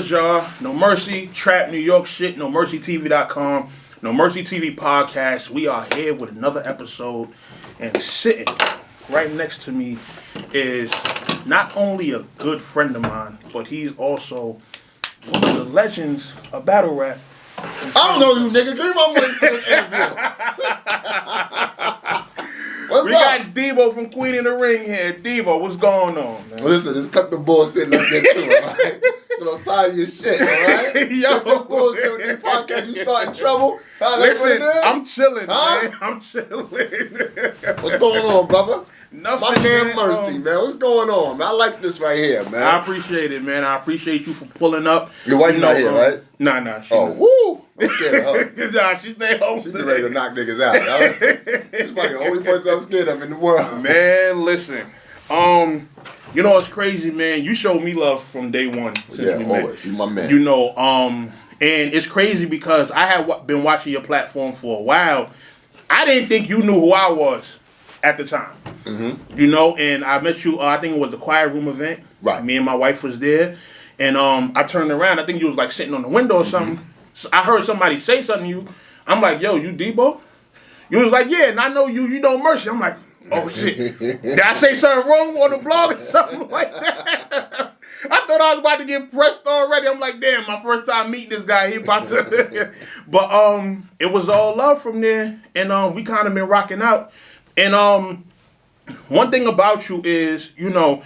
good, y'all? No Mercy, Trap New York shit, NoMercyTV.com, NoMercyTV Podcast. We are here with another episode, and sitting right next to me is not only a good friend of mine, but he's also one of the legends of battle rap. I don't know you, nigga. Give me my money for this interview. We got Debo from Queen in the Ring here. Debo, what's going on, man? Listen, just cut the bullshit like that too, alright? I'm tired of your shit, alright? Yo. Cut the bullshit with this podcast. You starting trouble? Listen, I'm chilling, huh? man. I'm chilling. What's going on, brother? Nothing, My damn Mercy, man. What's going on, man? I like this right here, man. I appreciate it, man. I appreciate you for pulling up. Your wife not here, right? Nah. Woo! I'm scared of her. Nah, she stay home. She's ready to knock niggas out. Right? She's probably the only person I'm scared of in the world. Man, listen. You know what's crazy, man? You showed me love from day one. Yeah, always. You my man. You know, and it's crazy because I have been watching your platform for a while. I didn't think you knew who I was at the time. Mm-hmm. You know, and I met you, I think it was the Quiet Room event. Right. Me and my wife was there. And I turned around. I think you was like sitting on the window or something. Mm-hmm. So I heard somebody say something to you. I'm like, yo, you Debo? You was like, yeah, and I know you know Mercy. I'm like, oh shit. Did I say something wrong on the blog or something like that? I thought I was about to get pressed already. I'm like, damn, my first time meeting this guy, he about to. But it was all love from there, and we kind of been rocking out. And one thing about you is, you know,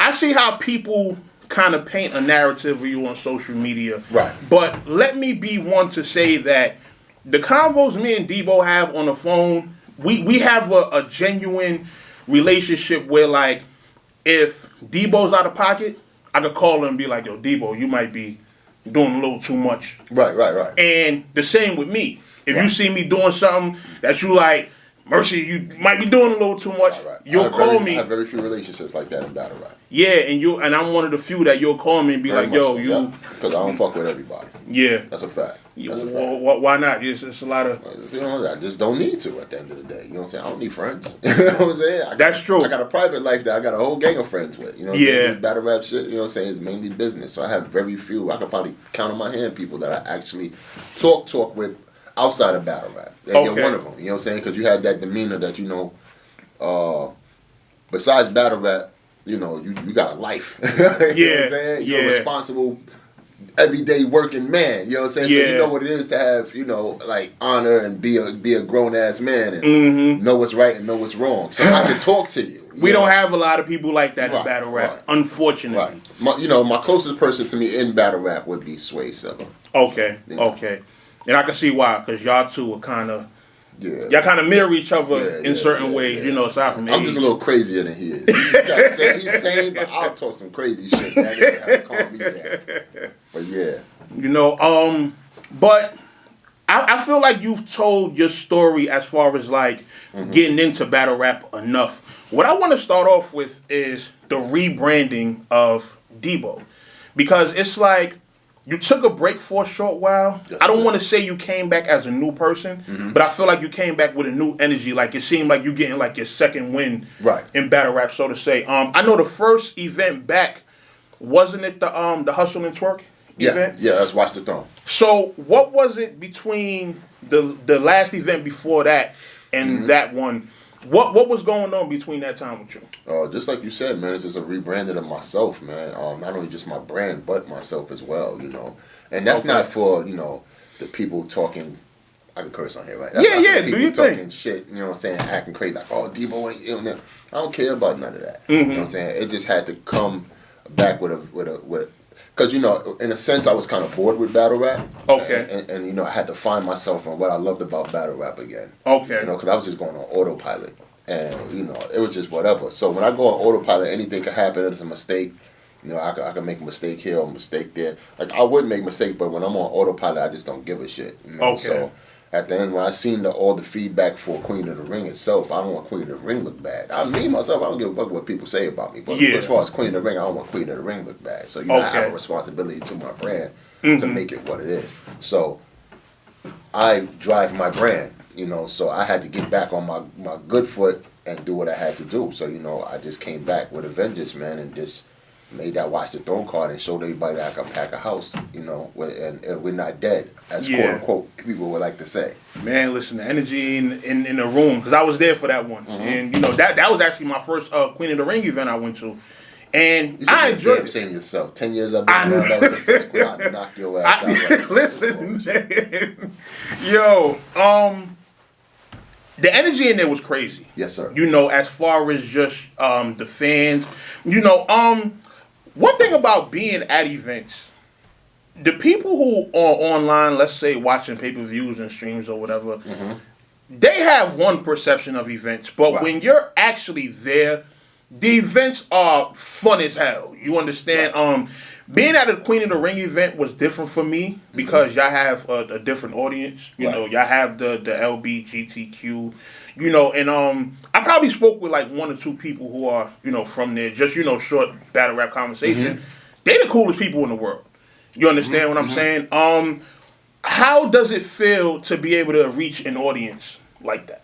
I see how people kind of paint a narrative of you on social media. Right. But let me be one to say that the convos me and Debo have on the phone, we have a genuine relationship where, like, if Debo's out of pocket, I could call him and be like, yo, Debo, you might be doing a little too much. Right. And the same with me. If right. you see me doing something that you like, Mercy, you might be doing a little too much. Right. You'll call me. I have very few relationships like that in battle rap. Yeah, and I'm one of the few that you'll call me and be very like, yo, so, you. Because I don't fuck with everybody. Yeah. That's a fact. That's a fact. Why not? It's a lot of. You know, I just don't need to at the end of the day. You know what I'm saying? I don't need friends. You know what I'm saying? That's true. I got a private life that I got a whole gang of friends with. You know what I'm saying? This battle rap shit, you know what I'm saying, is mainly business. So I have very few, I could probably count on my hand people that I actually talk with outside of battle rap. And okay. You're one of them. You know what I'm saying? Because you had that demeanor that, you know, besides battle rap, you know, you got a life. You know what I'm saying? You're a responsible, everyday working man. You know what I'm saying? Yeah. So you know what it is to have, you know, like, honor and be a grown ass man and know what's right and know what's wrong. So I can talk to you. We don't have a lot of people like that in battle rap, unfortunately. Right. My closest person to me in battle rap would be Sway Seven. Okay. You know? Okay. And I can see why, because y'all two are kind of. Yeah. Y'all kind of mirror each other in certain ways, you know, aside from age. I'm just a little crazier than he is. He's sane, but I'll talk some crazy shit. That nigga have to calm me down. But yeah. You know, but I feel like you've told your story as far as, like, getting into battle rap enough. What I want to start off with is the rebranding of Debo. Because it's like, you took a break for a short while. I don't want to say you came back as a new person, but I feel like you came back with a new energy. Like, it seemed like you're getting, like, your second win in battle rap, so to say. I know the first event back, wasn't it the Hustle and Twerk event? Yeah, that's Watch the Throne. So what was it between the last event before that and that one? What was going on between that time with you? Just like you said, man, it's just a rebranding of myself, man. Not only just my brand, but myself as well, you know. And that's not for, you know, the people talking. I can curse on here, right? That's not for the people talking shit, you know what I'm saying, acting crazy, like, oh, Debo ain't, you know, I don't care about none of that. You know what I'm saying? It just had to come back with because, you know, in a sense, I was kind of bored with battle rap. Okay. And, you know, I had to find myself on what I loved about battle rap again. Okay. You know, because I was just going on autopilot. And, you know, it was just whatever. So when I go on autopilot, anything could happen. It's a mistake. You know, I could make a mistake here or a mistake there. Like, I would make mistakes, but when I'm on autopilot, I just don't give a shit. You know? Okay. So at the end, when I seen all the feedback for Queen of the Ring itself, I don't want Queen of the Ring look bad. Myself, I don't give a fuck what people say about me. But as far as Queen of the Ring, I don't want Queen of the Ring look bad. So, you know, I have a responsibility to my brand to make it what it is. So I drive my brand, you know, so I had to get back on my good foot and do what I had to do. So, you know, I just came back with a vengeance, man, and just made that Watch the Throne card and showed everybody that I can pack a house, you know, and we're not dead, as quote unquote people would like to say. Man, listen, the energy in the room, because I was there for that one, and you know that was actually my first Queen of the Ring event I went to, and I enjoyed it. Saying yourself, 10 years I've been around, that was the first Queen I knock your ass out. Right. Listen, man, yo, the energy in there was crazy. Yes, sir. You know, as far as just the fans, you know, one thing about being at events, the people who are online, let's say watching pay-per-views and streams or whatever, they have one perception of events. But when you're actually there, the events are fun as hell. You understand? Right. Being at a Queen of the Ring event was different for me because y'all have a different audience. You know, y'all have the LBGTQ. You know, and I probably spoke with like one or two people who are, you know, from there. Just, you know, short battle rap conversation. They the coolest people in the world. You understand what I'm saying? How does it feel to be able to reach an audience like that?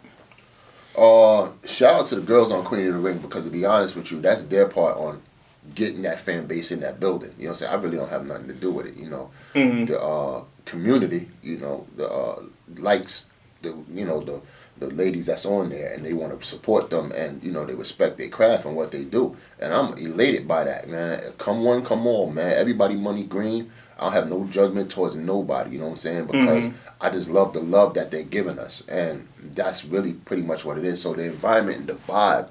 Shout out to the girls on Queen of the Ring, because to be honest with you, that's their part on getting that fan base in that building. You know what I'm saying? I really don't have nothing to do with it, you know. The community, you know, the likes, the you know, the ladies that's on there, and they want to support them, and you know, they respect their craft and what they do, and I'm elated by that, man. Come one, come all, man. Everybody money green. I don't have no judgment towards nobody, you know what I'm saying? Because I just love the love that they're giving us, and that's really pretty much what it is. So the environment and the vibe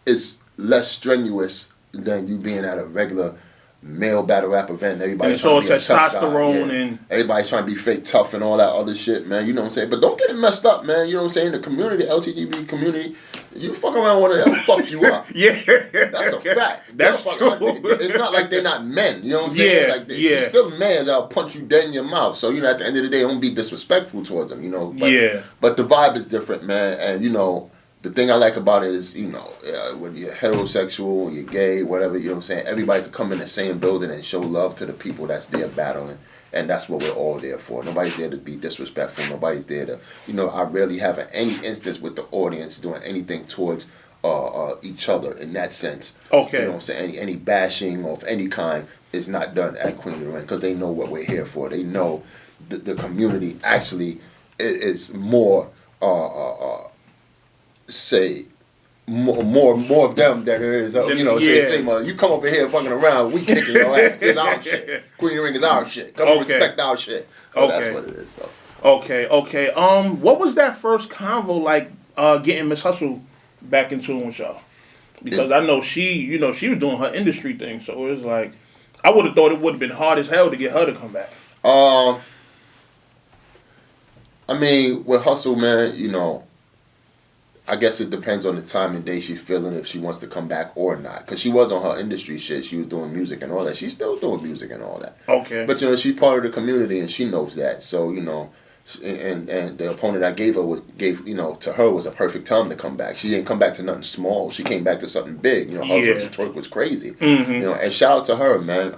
is less strenuous than you being at a regular male battle rap event. And everybody's trying to be testosterone and everybody's trying to be fake tough and all that other shit, man. You know what I'm saying? But don't get it messed up, man. You know what I'm saying? The community, LGTB community, you fuck around with it, they'll fuck you up. That's a fact. That's true. It's not like they're not men. You know what I'm saying? Like they're still men that'll punch you dead in your mouth. So, you know, at the end of the day, don't be disrespectful towards them, you know. But the vibe is different, man. And, you know, the thing I like about it is, you know, when you're heterosexual, you're gay, whatever, you know what I'm saying, everybody could come in the same building and show love to the people that's there battling. And that's what we're all there for. Nobody's there to be disrespectful. Nobody's there to, you know, I rarely have any instance with the audience doing anything towards each other in that sense. Okay. You know what I'm saying? Any bashing of any kind is not done at Queen of the Ring, because they know what we're here for. They know the community actually is more, say, more of them than there is, you know, say, you come up in here fucking around, we kicking your ass. It's our shit. Queen of the Ring is our shit. Come respect our shit. So that's what it is. So. Okay. What was that first convo like, getting Miss Hustle back in tune with y'all? Because I know she was doing her industry thing, so it was like, I would have thought it would have been hard as hell to get her to come back. I mean, with Hustle, man, you know, I guess it depends on the time and day she's feeling, if she wants to come back or not. Because she was on her industry shit. She was doing music and all that. She's still doing music and all that. Okay. But, you know, she's part of the community and she knows that. So, you know, and the opponent I gave, you know, to her was a perfect time to come back. She didn't come back to nothing small. She came back to something big. You know, her versus Twerk was crazy. You know, and shout out to her, man.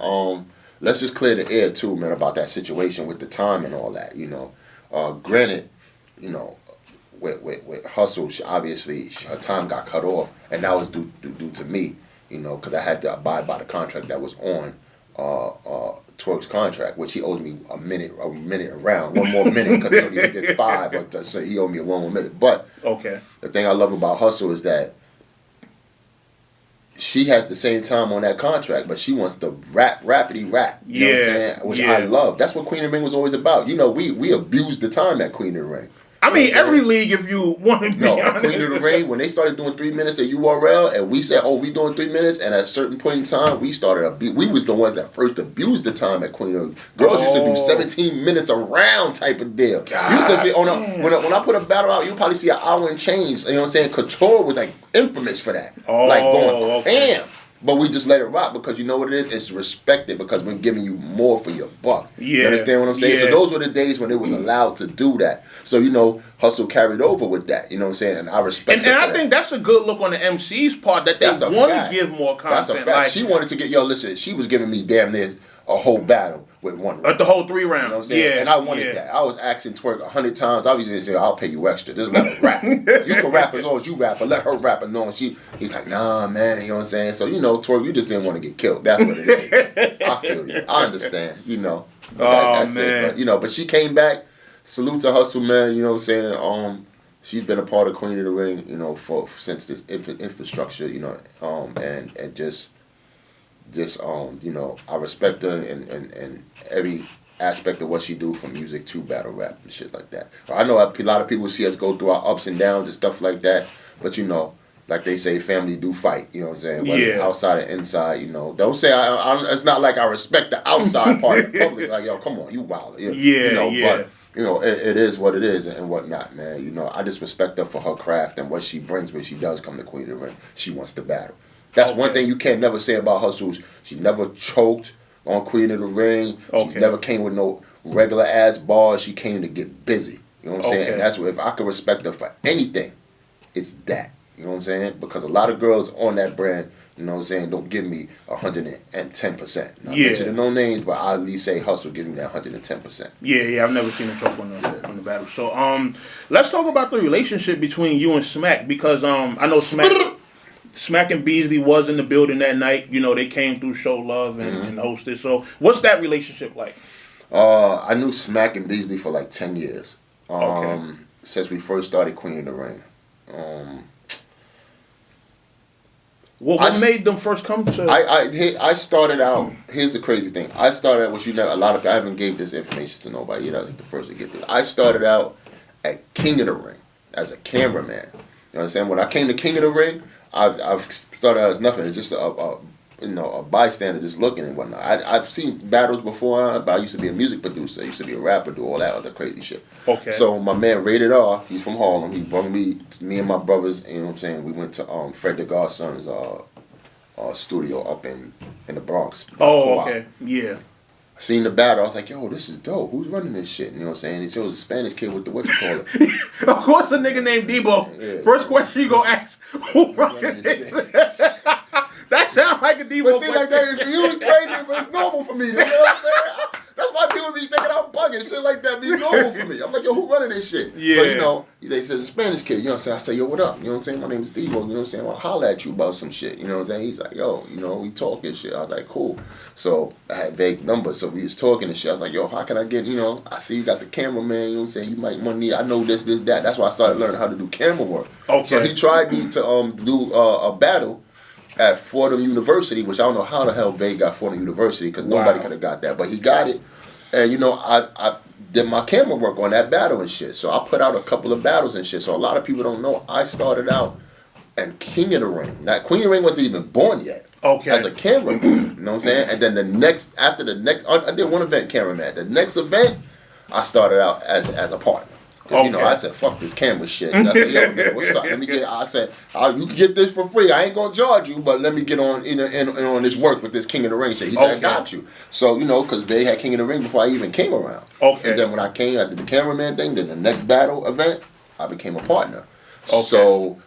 Let's just clear the air, too, man, about that situation with the time and all that, you know. Granted, you know, with Hustle, obviously her time got cut off, and that was due to me, you know, because I had to abide by the contract that was on Twerk's contract, which he owed me a minute around, one more minute, because he only did 5, so he owed me one more minute. But the thing I love about Hustle is that she has the same time on that contract, but she wants to rapidy rap. You know what I'm saying? Which I love. That's what Queen of the Ring was always about. You know, we abused the time at Queen of the Ring. I mean, every league, if you want to be honest. Queen of the Ring, when they started doing 3 minutes at URL, and we said, we doing 3 minutes, and at a certain point in time, we was the ones that first abused the time at Queen of the Ring. Girls used to do 17 minutes around type of deal. Used to feel, when I put a battle out, you'll probably see an hour and change. You know what I'm saying? Couture was like infamous for that. Like going, damn. But we just let it rock, because you know what it is? It's respected, because we're giving you more for your buck. You understand what I'm saying? So those were the days when it was allowed to do that. So, you know, Hustle carried over with that. You know what I'm saying? And I respect And I think that's a good look on the MC's part, that they want to give more content. That's a fact. She wanted to get, listen, she was giving me damn near a whole battle with one round. At the whole 3 rounds. You know what I'm saying? Yeah. And I wanted that. I was asking Twerk 100 times. I was just saying, I'll pay you extra. Just let her rap. You can rap as long as you rap, but let her rap alone. He's like, nah, man. You know what I'm saying? So, Twerk, you just didn't want to get killed. That's what it is. I feel you. I understand. That's man. it. But she came back. Salute to Hustle, man. You know what I'm saying? She's been a part of Queen of the Ring, since this infrastructure, and just I respect her and every aspect of what she do, from music to battle rap and shit like that. I know a lot of people see us go through our ups and downs and stuff like that, but like they say, family do fight. You know what I'm saying? Whether outside and inside, Don't say it's not like I respect the outside part of the public. Like, yo, come on, you wild. But it is what it is and whatnot, man. I just respect her for her craft and what she brings when she does come to Queen of the Ring. She wants to battle. That's one thing you can't never say about Hustles. She never choked on Queen of the Ring. She never came with no regular ass bars. She came to get busy. You know what I'm saying? And that's what, if I could respect her for anything, it's that. You know what I'm saying? Because a lot of girls on that brand, you know what I'm saying, don't give me 110%. Not mentioning no names, but I at least say Hustle gives me that 110%. Yeah, I've never seen a choke on the battle. So let's talk about the relationship between you and Smack, because I know Smack and Beasley was in the building that night. They came through Show Love and hosted. So what's that relationship like? I knew Smack and Beasley for like 10 years. Since we first started Queen of the Ring. What made them first come to? I started out. Here's the crazy thing. I started out, I haven't gave this information to nobody yet. I think the first to get this. I started out at King of the Ring as a cameraman. You understand? When I came to King of the Ring, I've started out as nothing. It's just a bystander just looking and whatnot. I've seen battles before, but I used to be a music producer. I used to be a rapper, do all that other crazy shit. Okay. So my man Rated R, he's from Harlem. He brought me and my brothers. You know what I'm saying? We went to Fred the Godson's studio up in the Bronx. Oh, okay. Yeah. I seen the battle. I was like, yo, this is dope. Who's running this shit? You know what I'm saying? He chose a Spanish kid with the Of course, a nigga named Debo. Yeah. First question you gonna ask, who running this shit? That sounds like a Debo question. But see, like that, for you, it's crazy, but it's normal for me. You know what I'm saying? That's why people be thinking I'm bugging. Shit like that be normal for me. I'm like, yo, who running this shit? Yeah. So, they says a Spanish kid. You know what I'm saying? I say, yo, what up? You know what I'm saying? My name is Debo. You know what I'm saying? I'll holler at you about some shit. You know what I'm saying? He's like, yo, we talking shit. I was like, cool. So I had vague numbers. So we was talking and shit. I was like, yo, how can I get, I see you got the cameraman. You know what I'm saying? You might want to I know this, that. That's why I started learning how to do camera work. Okay. So he tried me to do a battle at Fordham University, which I don't know how the hell Vague got Fordham University, because nobody could have got that. But he got it. And, I did my camera work on that battle and shit. So I put out a couple of battles and shit. So a lot of people don't know I started out at King of the Ring. Now, Queen of the Ring wasn't even born yet. Okay. As a cameraman. You know what I'm saying? And then I did one event cameraman. The next event, I started out as a partner. Okay. I said, fuck this camera shit. And I said, yo, man, what's up? I said, you can get this for free. I ain't going to charge you, but let me get on on this work with this King of the Ring shit. He said, I got you. So, because they had King of the Ring before I even came around. Okay. And then when I came, I did the cameraman thing. Then the next battle event, I became a partner. Okay. So,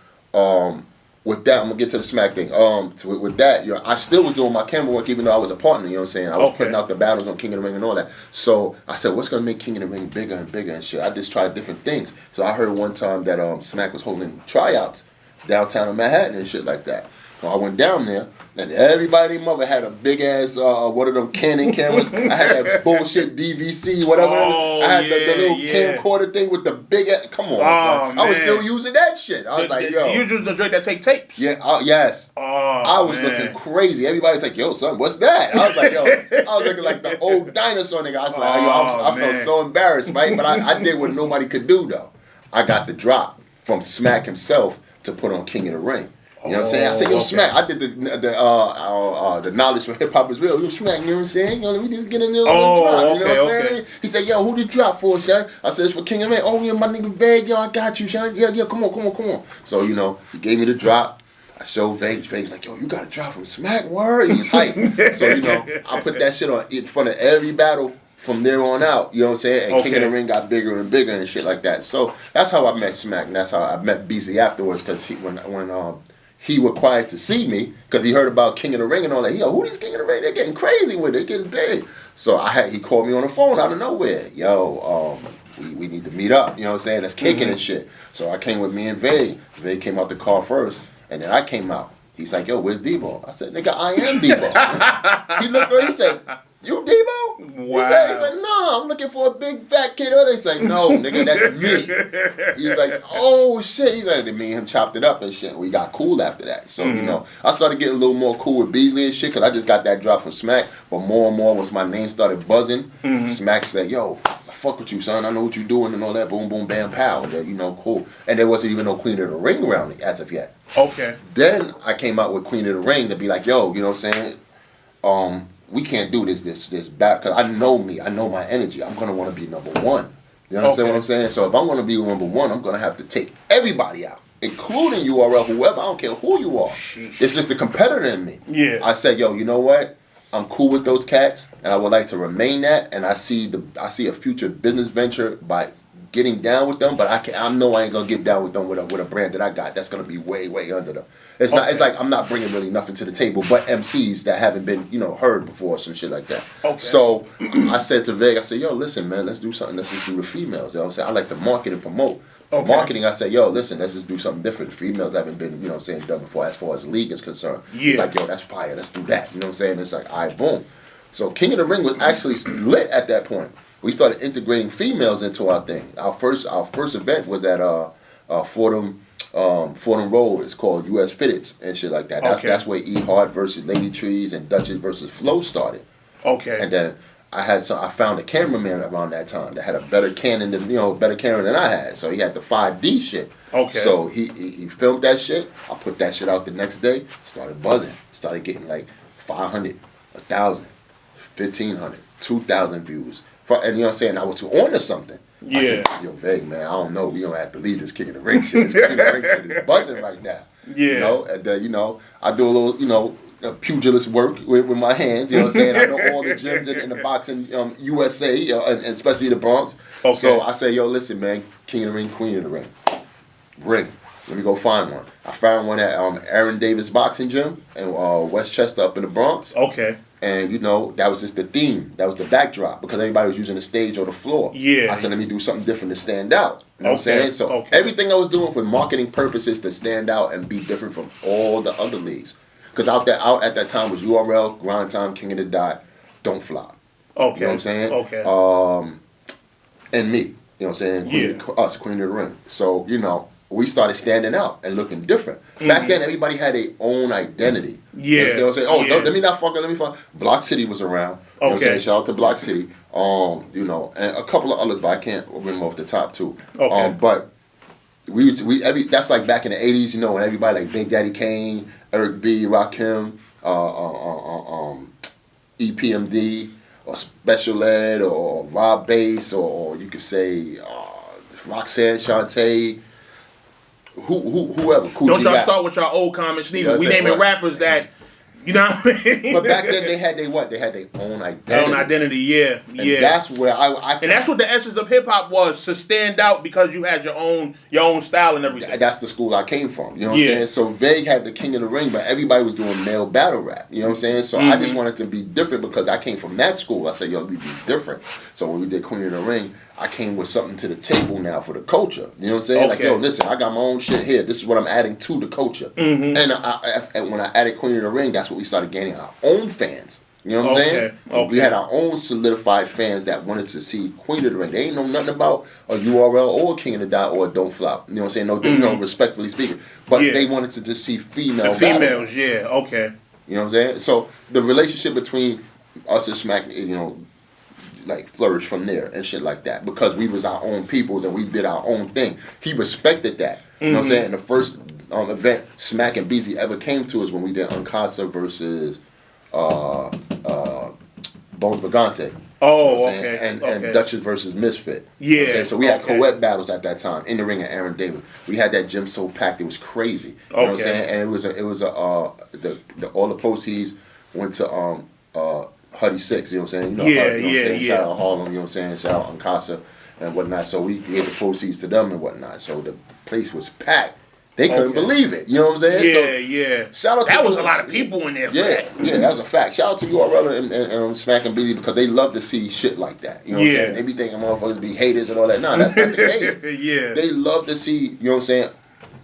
with that, I'm going to get to the Smack thing. With that, I still was doing my camera work even though I was a partner, you know what I'm saying? I was putting out the battles on King of the Ring and all that. So I said, what's going to make King of the Ring bigger and bigger and shit? I just tried different things. So I heard one time that Smack was holding tryouts downtown in Manhattan and shit like that. So I went down there, and everybody and their mother had a big ass one of them Canon cameras. I had that bullshit DVC, whatever. I had the little camcorder thing with the big ass. Come on, son. I was still using that shit. I was like, yo. You just the joint that take tapes. Yeah, yes. I was looking crazy. Everybody's like, yo, son, what's that? I was like, yo, I was looking like the old dinosaur nigga. I was like, I felt so embarrassed, right? But I did what nobody could do, though. I got the drop from Smack himself to put on King of the Ring. You know what I'm saying? I said, yo, Smack. I did the knowledge for hip hop is real. Yo, Smack, you know what I'm saying? Let me just get in there on the drop. You know what I'm saying? He said, yo, who did drop for, son? I said, it's for King of the Ring. Oh, yeah, my nigga Vague. Yo, I got you, son. Yeah, come on. So, he gave me the drop. I showed Vague. Vague's like, yo, you got a drop from Smack? Word? He was hyped. So, I put that shit on in front of every battle from there on out. You know what I'm saying? And King of the Ring got bigger and bigger and shit like that. So, that's how I met Smack. And that's how I met BZ afterwards. Because when he required to see me because he heard about King of the Ring and all that. He go, who these King of the Ring? They're getting crazy with it. They're getting big. So he called me on the phone out of nowhere. Yo, we need to meet up. You know what I'm saying? That's kicking and shit. So I came with me and Vay. Vay came out the car first, and then I came out. He's like, yo, where's Debo? I said, nigga, I am Debo. He looked at me, he said, you Debo? Wow. He said, no, I'm looking for a big fat kid. He's like, no, nigga, that's me. He's like, oh shit. He's like, me and him chopped it up and shit. We got cool after that. So, you know, I started getting a little more cool with Beasley and shit because I just got that drop from Smack. But more and more, once my name started buzzing, Smack said, yo, I fuck with you, son. I know what you doing and all that. Boom, boom, bam, pow. And then, you know, cool. And there wasn't even no Queen of the Ring around me as of yet. Okay. Then I came out with Queen of the Ring to be like, yo, you know what I'm saying? We can't do this back because I know me. I know my energy. I'm gonna want to be number one. You understand what I'm saying? So if I'm gonna be number one, I'm gonna have to take everybody out, including URL, whoever. I don't care who you are. Sheesh. It's just the competitor in me. Yeah. I said, yo, you know what? I'm cool with those cats, and I would like to remain that. And I see a future business venture by getting down with them, but I know I ain't gonna get down with them with a brand that I got that's gonna be way under them. It's not. It's like I'm not bringing really nothing to the table, but MCs that haven't been heard before, or some shit like that. Okay. So I said to Veg, I said, yo, listen, man, let's do something. Let's just do the females. You know what I'm saying? I like to market and promote. Okay. Marketing, I said, yo, listen, let's just do something different. The females haven't been, done before as far as league is concerned. Yeah. Like, yo, that's fire. Let's do that. You know what I'm saying? It's like, all right, boom. So King of the Ring was actually lit at that point. We started integrating females into our thing. Our first event was at Fordham Road. It's called U.S. Fitteds and shit like that. That's where E Hart versus Lady Trees and Duchess versus Flo started. Okay. And then I found a cameraman around that time that had a better Canon better camera than I had. So he had the 5D shit. Okay. So he filmed that shit. I put that shit out the next day. Started buzzing. Started getting like 500, 1,000, 1,500, 2,000 views. And you know what I'm saying? I was on to something. Yeah. I said, yo, Veg, man, I don't know. We don't have to leave this King of the Ring shit. This King of the Ring shit is buzzing right now. Yeah. And I do a little, pugilist work with my hands. You know what I'm saying? I know all the gyms in the boxing USA, and especially the Bronx. Okay. So I say, yo, listen, man, King of the Ring, Queen of the Ring. Ring. Let me go find one. I found one at Aaron Davis Boxing Gym in Westchester up in the Bronx. Okay. And, that was just the theme. That was the backdrop because everybody was using the stage or the floor. Yeah. I said, let me do something different to stand out. You know what I'm saying? So everything I was doing for marketing purposes to stand out and be different from all the other leagues. Because out at that time was URL, Grind Time, King of the Dot, Don't Flop. Okay. You know what I'm saying? Okay. And me. You know what I'm saying? Queen of the Ring. So, we started standing out and looking different. Back then, everybody had their own identity. Yeah. You know what I'm saying? Let me not fuck it, let me fuck. Block City was around. You know what I'm saying? Shout out to Block City. And a couple of others, but I can't remember off the top two. Okay. But that's like back in the 80s, when everybody like Big Daddy Kane, Eric B, Rakim, EPMD, or Special Ed, or Rob Bass, or you could say Roxanne Shante. Whoever. Cool Don't y'all start with y'all old comments neither. We naming rappers that, you know what I mean? But back then they had their what? They had their own identity. Their own identity, yeah. And that's where I and that's what the essence of hip hop was, to stand out because you had your own style and everything. That's the school I came from. You know what I'm saying? So Vague had the King of the Ring, but everybody was doing male battle rap. You know what I'm saying? So I just wanted to be different because I came from that school. I said, yo, we be different. So when we did Queen of the Ring, I came with something to the table now for the culture. You know what I'm saying? Okay. Like, yo, listen, I got my own shit here. This is what I'm adding to the culture. And when I added Queen of the Ring, that's what we started gaining our own fans. You know what I'm saying? Okay. We had our own solidified fans that wanted to see Queen of the Ring. They ain't know nothing about a URL or King of the Dot or a Don't Flop. You know what I'm saying? No, respectfully speaking. But they wanted to just see females. The females, okay. You know what I'm saying? So the relationship between us and Smack, like flourished from there and shit like that because we was our own peoples and we did our own thing. He respected that. You know what I'm saying? The first event Smack and Beezy ever came to us when we did Uncasa versus Bones Brigante. Oh, okay. And Duchess versus Misfit. Yeah. You know so we had co-ed battles at that time in the ring at Aaron Davis. We had that gym so packed it was crazy. You know what I'm saying? And it was all the proceeds went to Huddy Six, you know what I'm saying? Shout out Harlem, you know what I'm saying? Shout out Uncasa and whatnot. So we gave the proceeds to them and whatnot. So the place was packed. They couldn't believe it. You know what I'm saying? Yeah. Shout out that to was a lot of people in there for that. Yeah, that was a fact. Shout out to URL and Smack and Billy because they love to see shit like that. You know what I'm saying? They be thinking motherfuckers be haters and all that. No, that's not the case. They love to see, you know what I'm saying,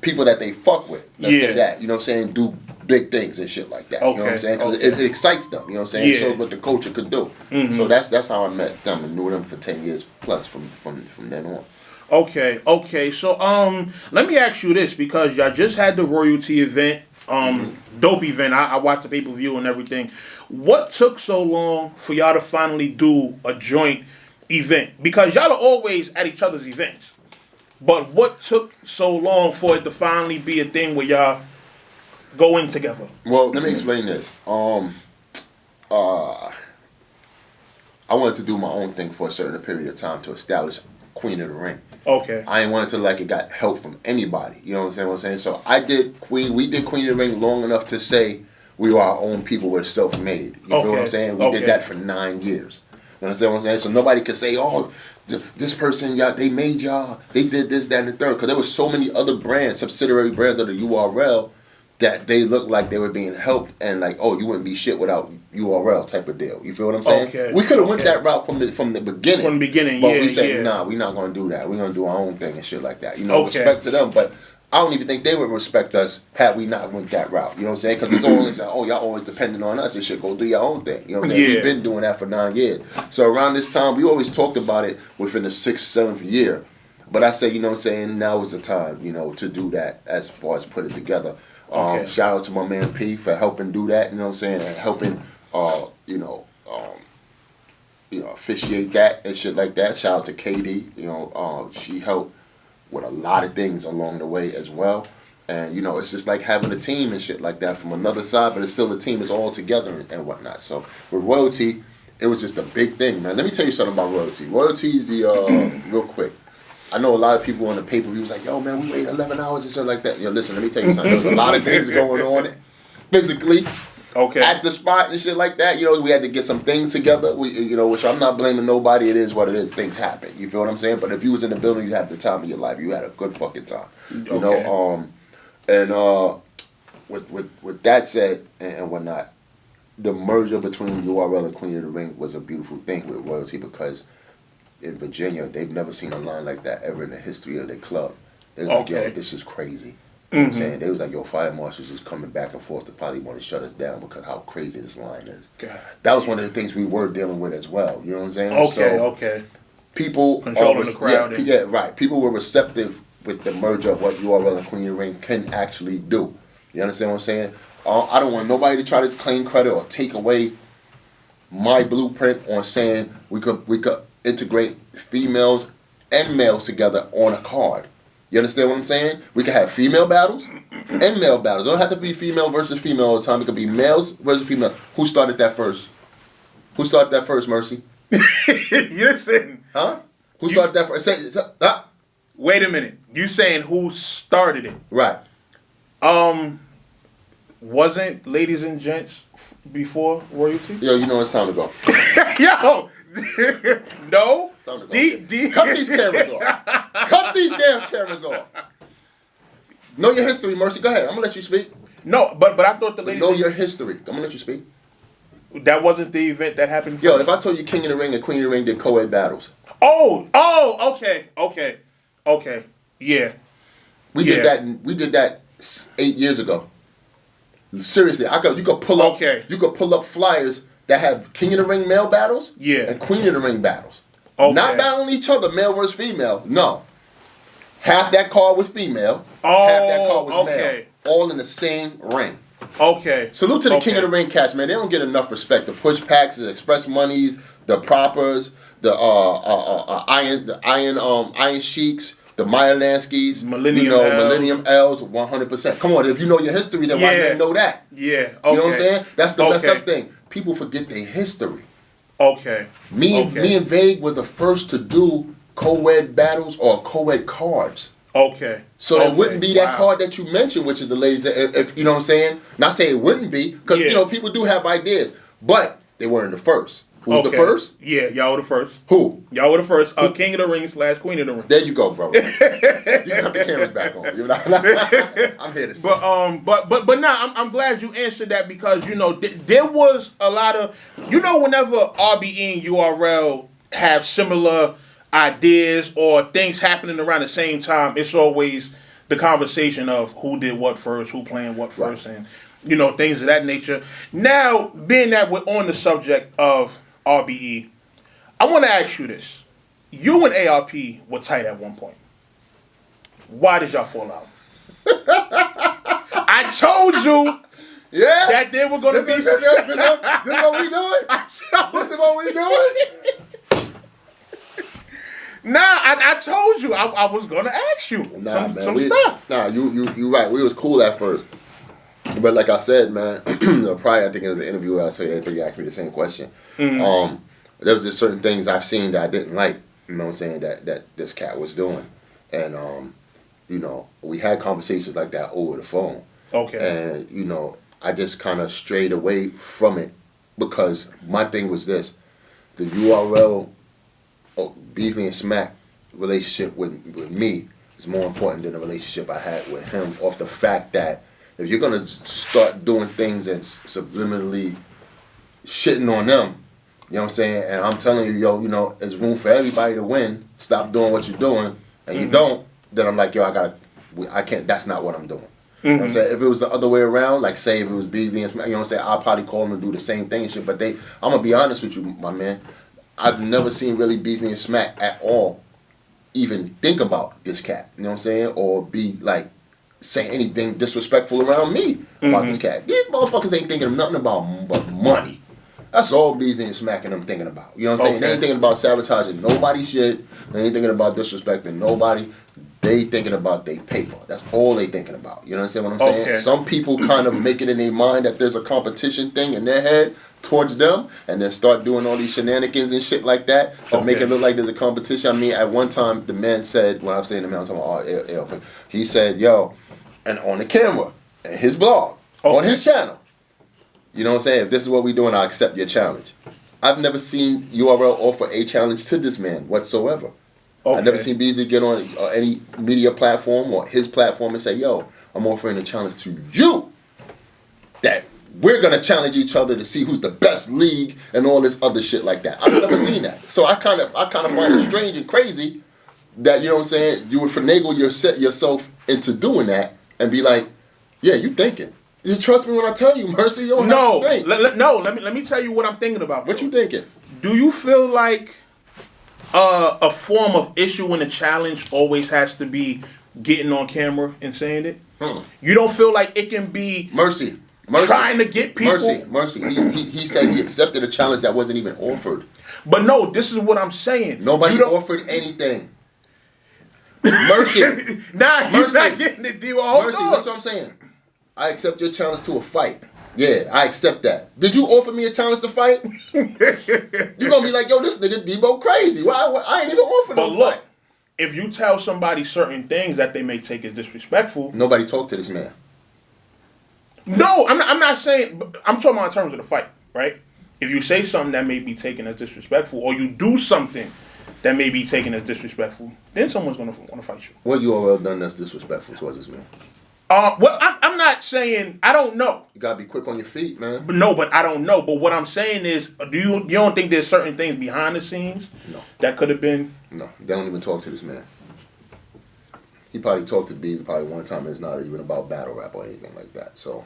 people that they fuck with. Let's say that. You know what I'm saying? Do big things and shit like that. You know what I'm saying? Because it excites them. You know what I'm saying? It shows what the culture could do. So that's how I met them and knew them for 10 years plus from then on. Okay. So let me ask you this because y'all just had the royalty event, dope event. I watched the pay-per-view and everything. What took so long for y'all to finally do a joint event? Because y'all are always at each other's events. But what took so long for it to finally be a thing where y'all go in together? Well, let me explain this. I wanted to do my own thing for a certain period of time to establish Queen of the Ring. Okay. I ain't wanted to it got help from anybody. You know what I'm saying? So we did Queen of the Ring long enough to say we were our own people, we're self-made. You feel what I'm saying? We did that for 9 years. You understand what I'm saying? So nobody could say, oh, this person, they made y'all, they did this, that, and the third. Because there was so many other brands, subsidiary brands of the URL, that they looked like they were being helped and like, oh, you wouldn't be shit without URL type of deal. You feel what I'm saying? We could have went that route from the beginning. From the beginning, but we said, nah, we're not going to do that. We're going to do our own thing and shit like that. You know, respect to them. But I don't even think they would respect us had we not went that route. You know what I'm saying? Because it's always like, oh, y'all always depending on us and shit. Go do your own thing. You know what I'm saying? We've been doing that for 9 years. So around this time, we always talked about it within the 6th, 7th year. But I say, you know what I'm saying, now is the time, you know, to do that as far as put it together. Shout out to my man P for helping do that, you know what I'm saying, and helping, officiate that and shit like that. Shout out to Katie, she helped with a lot of things along the way as well. And, it's just like having a team and shit like that from another side, but it's still a team, it's all together and whatnot. So with royalty, it was just a big thing, man. Let me tell you something about royalty. Royalty is the, real quick. I know a lot of people on the pay-per-view was like, yo, man, we waited 11 hours and shit like that. Yo, listen, let me tell you something. There's a lot of things going on physically at the spot and shit like that. We had to get some things together, which I'm not blaming nobody. It is what it is. Things happen. You feel what I'm saying? But if you was in the building, you had the time of your life. You had a good fucking time. With that said and whatnot, the merger between URL and Queen of the Ring was a beautiful thing with royalty because in Virginia, they've never seen a line like that ever in the history of their club. They was like, yo, this is crazy. You know what I'm saying? They was like, yo, fire marshals is coming back and forth to probably want to shut us down because how crazy this line is. God. That was one of the things we were dealing with as well. You know what I'm saying? Okay. People controlling the crowd. Yeah, right. People were receptive with the merger of what URL and Queen of the Ring can actually do. You understand what I'm saying? I don't want nobody to try to claim credit or take away my blueprint on saying we could integrate females and males together on a card. You understand what I'm saying? We could have female battles and male battles. It don't have to be female versus female all the time. It could be males versus female. Who started that first? Mercy? Listen. Huh? Who started that first? Wait a minute. You saying who started it? Right. Wasn't ladies and gents before royalty? Yo, it's time to go. Yo! No. Cut these cameras off. Cut these damn cameras off. Know your history, Mercy. Go ahead. I'm gonna let you speak. No, but I thought the ladies. Know your history. I'm gonna let you speak. That wasn't the event that happened. Yo, if I told you King of the Ring and Queen of the Ring did co-ed battles. Oh, okay. Yeah. We did that 8 years ago. Seriously, you could pull up. Okay. You could pull up flyers that have King of the Ring male battles. Yeah. And Queen of the Ring battles. Okay. Not battling each other, male versus female. No. Half that card was female. Oh, half that card was male. All in the same ring. Okay. Salute to the King of the Ring cats, man. They don't get enough respect. The push packs, the express monies, the proppers, the iron sheiks, the Meyer Lanskys, Millennium L's, 100%. Come on, if you know your history, then why you didn't know that? Yeah. Okay. You know what I'm saying? That's the messed up thing. People forget their history. Okay. Me and Vague were the first to do co-ed battles or co-ed cards. Okay. So it wouldn't be that card that you mentioned, which is the ladies. If you know what I'm saying. Not saying it wouldn't be, because people do have ideas, but they weren't the first. Who's the first? Yeah, y'all were the first. Who? Y'all were the first. King of the Ring / Queen of the Ring. There you go, bro. You got the cameras back on. I'm here to say. But nah, I'm glad you answered that because, you know, there was a lot of, you know, whenever RBE and URL have similar ideas or things happening around the same time, it's always the conversation of who did what first, who planned what first, and, you know, things of that nature. Now, being that we're on the subject of RBE, I want to ask you this. You and ARP were tight at one point. Why did y'all fall out? I told you that they were going to be... This is what we doing? This is what we doing? Nah, I told you. I was going to ask you some stuff. Nah, you right. We was cool at first. But like I said, man, probably I think it was an interview where I said they asked me the same question. Mm-hmm. There was just certain things I've seen that I didn't like, you know what I'm saying, that this cat was doing. And, you know, we had conversations like that over the phone. Okay. And, you know, I just kind of strayed away from it because my thing was this. The URL, Beasley and Smack relationship with me is more important than the relationship I had with him off the fact that if you're going to start doing things and subliminally shitting on them, you know what I'm saying? And I'm telling you, yo, you know, there's room for everybody to win. Stop doing what you're doing. And you don't, then I'm like, yo, I can't, that's not what I'm doing. You know what I'm saying? If it was the other way around, like say if it was Beasley and Smack, you know what I'm saying? I'll probably call them and do the same thing and shit. But I'm going to be honest with you, my man. I've never seen really Beasley and Smack at all even think about this cat. You know what I'm saying? Or be like, say anything disrespectful around me about this cat. These motherfuckers ain't thinking of nothing about but money. That's all Beasley and Smack and them thinking about. You know what I'm saying? They ain't thinking about sabotaging nobody's shit. They ain't thinking about disrespecting nobody. They thinking about their paper. That's all they thinking about. You know what I'm saying? Some people kind of make it in their mind that there's a competition thing in their head towards them and then start doing all these shenanigans and shit like that to make it look like there's a competition. I mean, at one time, the man said, when I'm saying the man, I'm talking about he said, yo, and on the camera, in his blog, on his channel, you know what I'm saying? If this is what we're doing, I accept your challenge. I've never seen URL offer a challenge to this man whatsoever. I've never seen Beasley get on any media platform or his platform and say, yo, I'm offering a challenge to you that we're going to challenge each other to see who's the best league and all this other shit like that. I've never seen that. So I kind of find it strange and crazy that, you know what I'm saying, you would finagle yourself into doing that and be like, yeah, you thinking. You trust me when I tell you, Mercy? You don't have to think. Let me tell you what I'm thinking about. What you thinking? Do you feel like a form of issuing a challenge always has to be getting on camera and saying it? You don't feel like it can be Mercy. Trying to get people. Mercy. He said he accepted a challenge that wasn't even offered. But no, this is what I'm saying. Nobody offered anything. Mercy. Nah, he's not getting it, Debo. Mercy, that's what I'm saying. I accept your challenge to a fight. Yeah, I accept that. Did you offer me a challenge to fight? You're going to be like, yo, this nigga Debo crazy. Why? I ain't even offered no fight. But look, if you tell somebody certain things that they may take as disrespectful. Nobody talked to this man. No, I'm not saying, I'm talking about in terms of the fight, right? If you say something that may be taken as disrespectful, or you do something that may be taken as disrespectful, then someone's going to want to fight you. What URL done that's disrespectful towards this man? Well, I'm not saying, I don't know. You got to be quick on your feet, man. But I don't know. But what I'm saying is, you don't think there's certain things behind the scenes that could have been? No, they don't even talk to this man. He probably talked to Bees probably one time. It's not even about battle rap or anything like that. So,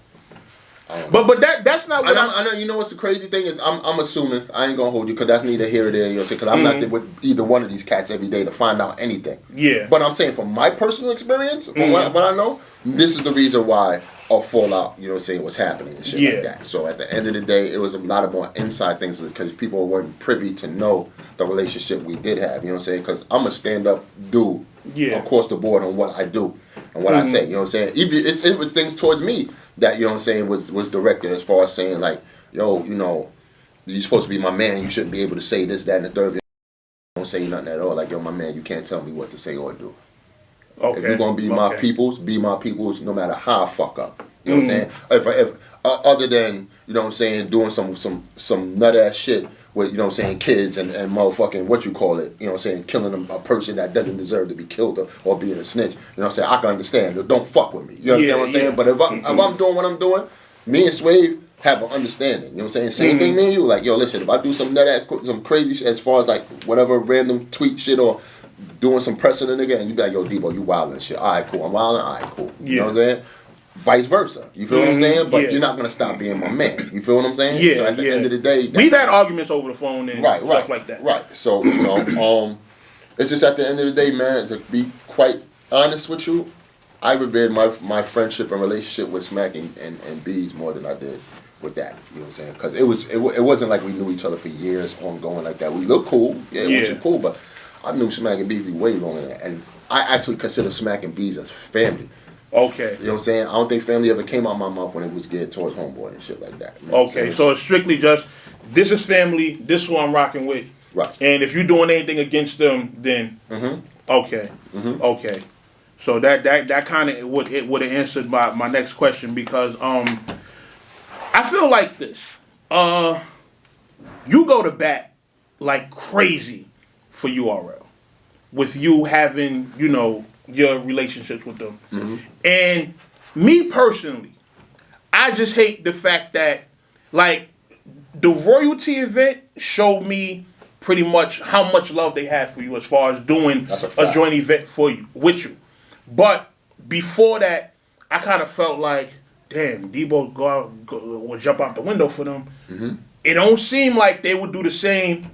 but that's not what I know. You know what's the crazy thing is? I'm assuming, I ain't gonna hold you because that's neither here or there. You know, because I'm not there with either one of these cats every day to find out anything. Yeah. But I'm saying from my personal experience, from what I know, this is the reason why a fallout, you know, saying what's happening and shit like that. So at the end of the day, it was a lot of more inside things because people weren't privy to know the relationship we did have. You know what I'm saying? Because I'm a stand-up dude. Across the board on what I do and what I say, you know what I'm saying? Even it was things towards me that, you know what I'm saying, was directed as far as saying like, yo, you know, you're supposed to be my man, you shouldn't be able to say this, that, and the third. Don't say nothing at all. Like, yo, my man, you can't tell me what to say or do. If you're gonna be my peoples, no matter how I fuck up. You know what I'm saying? If other than, you know what I'm saying, doing some nut ass shit with, you know what I'm saying, kids and motherfucking, what you call it, you know what I'm saying, killing a person that doesn't deserve to be killed or being a snitch. You know what I'm saying? I can understand. Don't fuck with me. You understand what I'm saying? But if I'm doing what I'm doing, me and Swave have an understanding. You know what I'm saying? Same thing me and you. Like, yo, listen, if I do some crazy shit as far as like whatever random tweet shit or doing some pressing a nigga, and you be like, yo, Debo, you wildin' and shit. All right, cool. I'm wildin'. All right, cool. You know what I'm saying? Vice versa. You feel what I'm saying? But you're not going to stop being my man. You feel what I'm saying? Yeah, so at the end of the day... We've had arguments over the phone and stuff like that. Right. So, you know, it's just at the end of the day, man, to be quite honest with you, I revered my friendship and relationship with Smack and Bees more than I did with that. You know what I'm saying? Because it wasn't like we knew each other for years ongoing like that. We look cool. Yeah, it was cool, but I knew Smack and Bees way longer than that. And I actually consider Smack and Bees as family. Okay. You know what I'm saying? I don't think family ever came out my mouth when it was geared towards homeboy and shit like that. You know okay, so it's strictly just, this is family, this is who I'm rocking with. Right. And if you're doing anything against them, then, okay. Okay. So that kind of would have answered my next question, because I feel like this. You go to bat like crazy for URL with you having, you know, your relationships with them. And me personally, I just hate the fact that, like, the royalty event showed me pretty much how much love they had for you as far as doing a joint event for you, with you. But before that, I kind of felt like, damn, Debo would jump out the window for them. It don't seem like they would do the same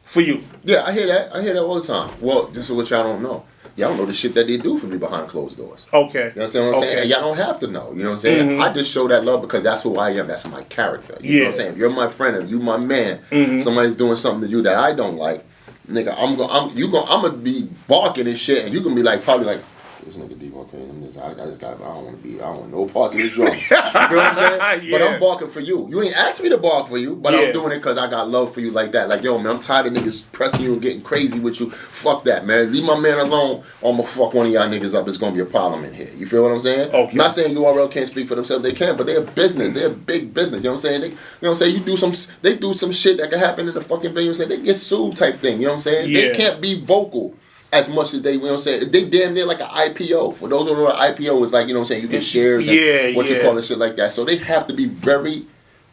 for you. Yeah, I hear that. I hear that all the time. Well, this is what y'all don't know. Y'all don't know the shit that they do for me behind closed doors. Okay. You understand what I'm saying? And y'all don't have to know. You know what I'm saying? I just show that love because that's who I am. That's my character. You know what I'm saying? If you're my friend, if you my man, somebody's doing something to you that I don't like, nigga, I'm gonna be barking and shit, and you gonna be like, probably like, this nigga Debo crazy. I don't want no parts of this drama. You know what I'm saying? But I'm barking for you. You ain't asked me to bark for you, but I'm doing it because I got love for you like that. Like, yo, man, I'm tired of niggas pressing you and getting crazy with you. Fuck that, man. Leave my man alone, or I'm gonna fuck one of y'all niggas up. It's gonna be a problem in here. You feel what I'm saying? Okay. I'm not saying URL can't speak for themselves. They can, but they're a business. They're a big business. You know what I'm saying? You know what I'm saying? They do some shit that can happen in the fucking venue. They get sued type thing. You know what I'm saying? They can't be vocal as much as they, you know what I'm saying, they damn near like an IPO. For those who know what IPO is like, you know what I'm saying, you get shares and what you call it, shit like that. So they have to be very,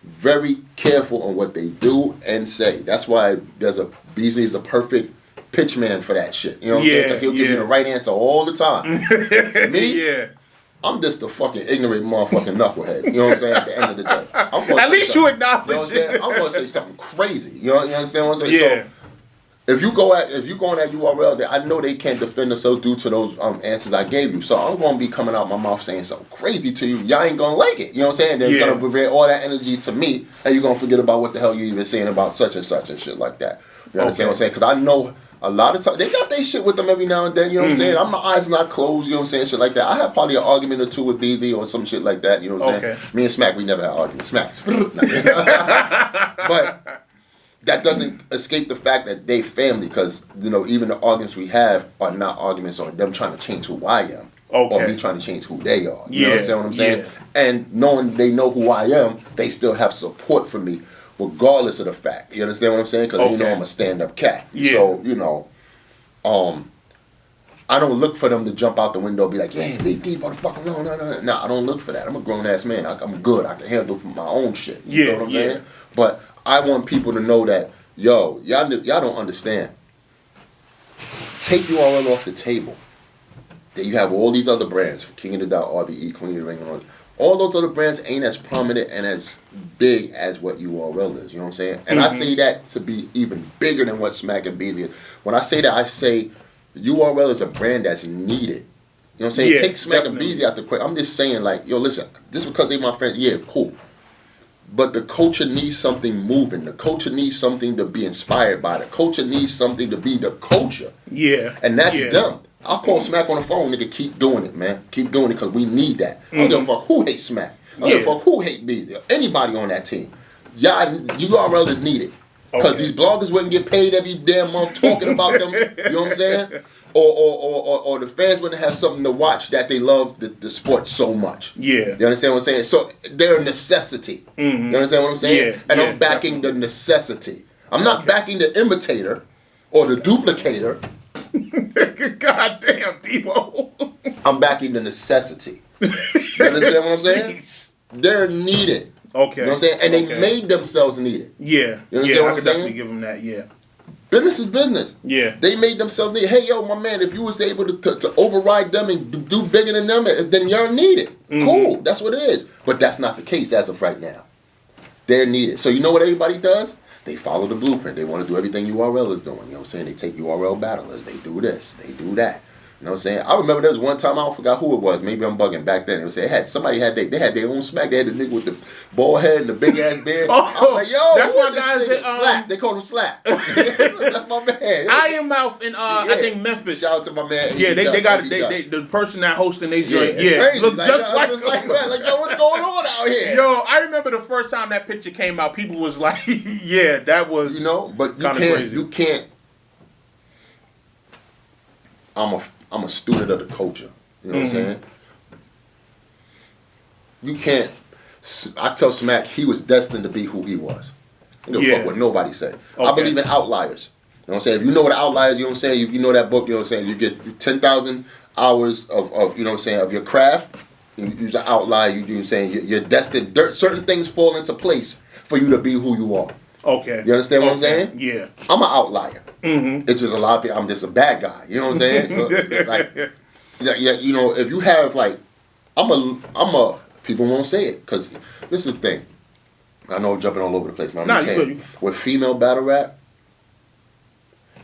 very careful on what they do and say. That's why Beasley is a perfect pitch man for that shit. You know what I'm saying? Because he'll give you the right answer all the time. Me? I'm just a fucking ignorant motherfucking knucklehead. You know what I'm saying? At the end of the day. At least you acknowledge it. You know what I'm saying? I'm going to say something crazy. You understand what I'm saying? So, if you go at URL, I know they can't defend themselves due to those answers I gave you. So I'm gonna be coming out my mouth saying something crazy to you. Y'all ain't gonna like it. You know what I'm saying? They're gonna reveal all that energy to me, and you're gonna forget about what the hell you even saying about such and such and shit like that. You understand what I'm saying? Because I know a lot of times they got their shit with them every now and then. You know what I'm saying? My eyes not closed. You know what I'm saying? Shit like that. I have probably an argument or two with BD or some shit like that. You know what I'm saying? Me and Smack, we never had arguments. Smack, but that doesn't escape the fact that they family, because, you know, even the arguments we have are not arguments on them trying to change who I am or me trying to change who they are. You know what I'm saying? And knowing they know who I am, they still have support for me regardless of the fact. You understand what I'm saying? Because you know I'm a stand-up cat. So, you know, I don't look for them to jump out the window and be like, yeah, leave Debo the fuck alone. No, I don't look for that. I'm a grown-ass man. I'm good. I can handle my own shit. You know what I'm saying? But I want people to know that, yo, y'all don't understand. Take URL off the table. Then you have all these other brands, King of the Dot, RBE, Queen of the Ring, all those other brands ain't as prominent and as big as what URL is. You know what I'm saying? And I say that to be even bigger than what Smack and Beasley is. When I say that, I say URL is a brand that's needed. You know what I'm saying? Take Smack and Beasley out the quick. I'm just saying, like, yo, listen, just because they my friends, cool. But the culture needs something moving. The culture needs something to be inspired by. The culture needs something to be the culture. And that's them. I'll call Smack on the phone, nigga, keep doing it, man. Keep doing it because we need that. I don't give a fuck who hates Smack. I don't give a fuck who hates Beasley. Anybody on that team. URL is needed. Because these bloggers wouldn't get paid every damn month talking about them. You know what I'm saying? Or the fans wouldn't have something to watch that they love the sport so much. You understand what I'm saying? So they're a necessity. You understand what I'm saying? And I'm backing the necessity. I'm not backing the imitator or the duplicator. God damn, Debo. I'm backing the necessity. You understand what I'm saying? They're needed. Okay. You know what I'm saying? And they made themselves needed. Yeah. You understand yeah, what I I'm could saying? definitely give them that, yeah. Business is business. Yeah. They made themselves needed. Hey, yo, my man, if you was able to override them and do bigger than them, then you're needed. Cool. That's what it is. But that's not the case as of right now. They're needed. So you know what everybody does? They follow the blueprint. They want to do everything URL is doing. You know what I'm saying? They take URL battlers. They do this. They do that. You know what I'm saying? I remember there was one time, I forgot who it was. Maybe I'm bugging back then. It was somebody had their own smack. They had the nigga with the bald head and the big ass beard. I was like, yo, that's my guy. Slap. They called him Slap. That's my man. Iron Mouth in I think Memphis. Shout out to my man. Yeah, they got the person that hosting they joint. Yeah, crazy. Look like, just like yo, what's going on out here? Yo, I remember the first time that picture came out. People was like, yeah, that was but you can't. I'm a student of the culture. You know what I'm saying? You can't. I tell Smack he was destined to be who he was. You don't fuck what nobody said. I believe in outliers. You know what I'm saying? If you know what an outlier is, you know what I'm saying? If you know that book, you know what I'm saying? You get 10,000 hours of you know what I'm saying, of your craft. You're an outlier. You know what I'm saying? You're destined. Certain things fall into place for you to be who you are. Okay. You understand what I'm saying? Yeah. I'm an outlier. It's just a lot of people. I'm just a bad guy. You know what I'm saying? Like, you know, if you have like, I'm a. People won't say it because this is the thing. I know I'm jumping all over the place, but I'm saying with female battle rap,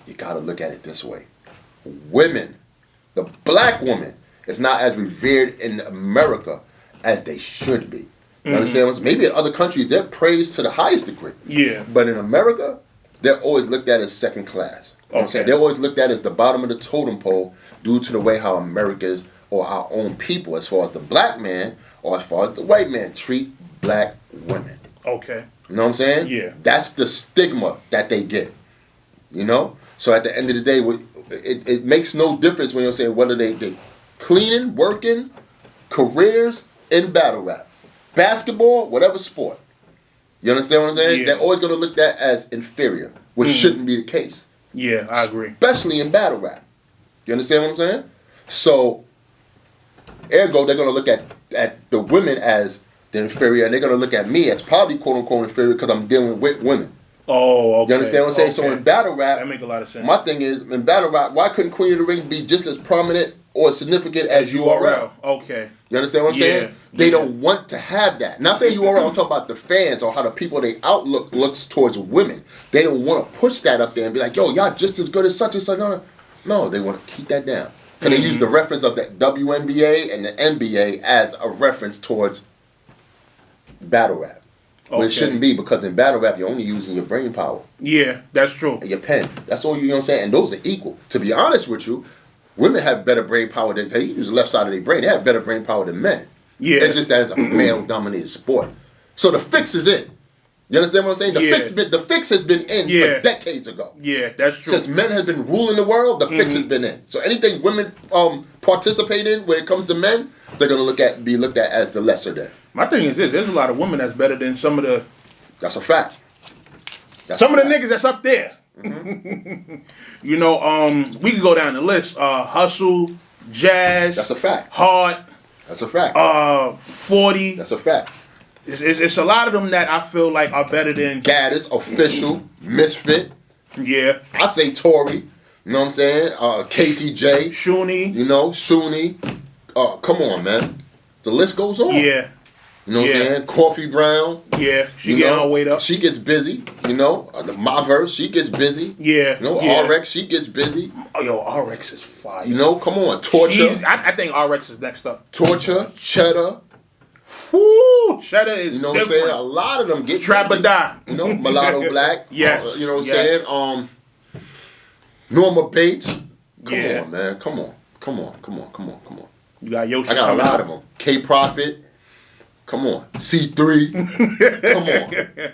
you gotta look at it this way: women, the black woman, is not as revered in America as they should be. You understand? Maybe in other countries they're praised to the highest degree. Yeah. But in America, they're always looked at as second class. You know what I'm saying? They're always looked at as the bottom of the totem pole due to the way how Americans or our own people, as far as the black man or as far as the white man, treat black women. Okay. You know what I'm saying? Yeah. That's the stigma that they get. You know? So at the end of the day, it makes no difference when you're saying whether they cleaning, working, careers in battle rap. Basketball, whatever sport. You understand what I'm saying? Yeah. They're always going to look at as inferior, which shouldn't be the case. Yeah, I agree. Especially in battle rap. You understand what I'm saying? So, ergo, they're going to look at the women as the inferior, and they're going to look at me as probably quote-unquote inferior because I'm dealing with women. Oh, okay. You understand what I'm saying? So in battle rap, that make a lot of sense. My thing is, in battle rap, why couldn't Queen of the Ring be just as prominent or significant as URL? Okay. You understand what I'm saying? They don't want to have that. Not saying URL, I'm talking about the fans or how the people, they outlook looks towards women. They don't want to push that up there and be like, yo, y'all just as good as such and such. No, they want to keep that down. And they use the reference of the WNBA and the NBA as a reference towards battle rap. But it shouldn't be, because in battle rap, you're only using your brain power. Yeah, that's true. And your pen. That's all you know what I'm saying? And those are equal. To be honest with you, women have better brain power than, they use the left side of their brain. They have better brain power than men. Yeah. It's just that it's a male-dominated sport. So the fix is in. You understand what I'm saying? The fix has been in for decades ago. Yeah, that's true. Since men have been ruling the world, the fix has been in. So anything women participate in when it comes to men, they're gonna be looked at as the lesser than. My thing is this: there's a lot of women that's better than some of the. That's a fact. Some of the niggas that's up there. You know, we could go down the list. Hustle, Jazz. That's a fact. Hard. That's a fact. 40. That's a fact. It's a lot of them that I feel like are better than Gaddis, Official, Misfit. Yeah. I say Tory. You know what I'm saying? Casey J. Shuni. You know, Shuni. Come on, man. The list goes on. Yeah. You know what I'm saying? Coffee Brown. Yeah, she getting her weight up. She gets busy, you know. My verse, she gets busy. Yeah. You know, RX, she gets busy. Oh, yo, RX is fire. You know, come on. Torture. I think RX is next up. Torture, Cheddar. Woo! Cheddar is, you know what I'm saying? A lot of them get Trap or Die. You know, Mulatto Black. Yes. You know what I'm saying? Norma Bates. Come on, man. Come on. You got Yoshi. I got a lot of them. K Prophet. Come on. C3. Come on.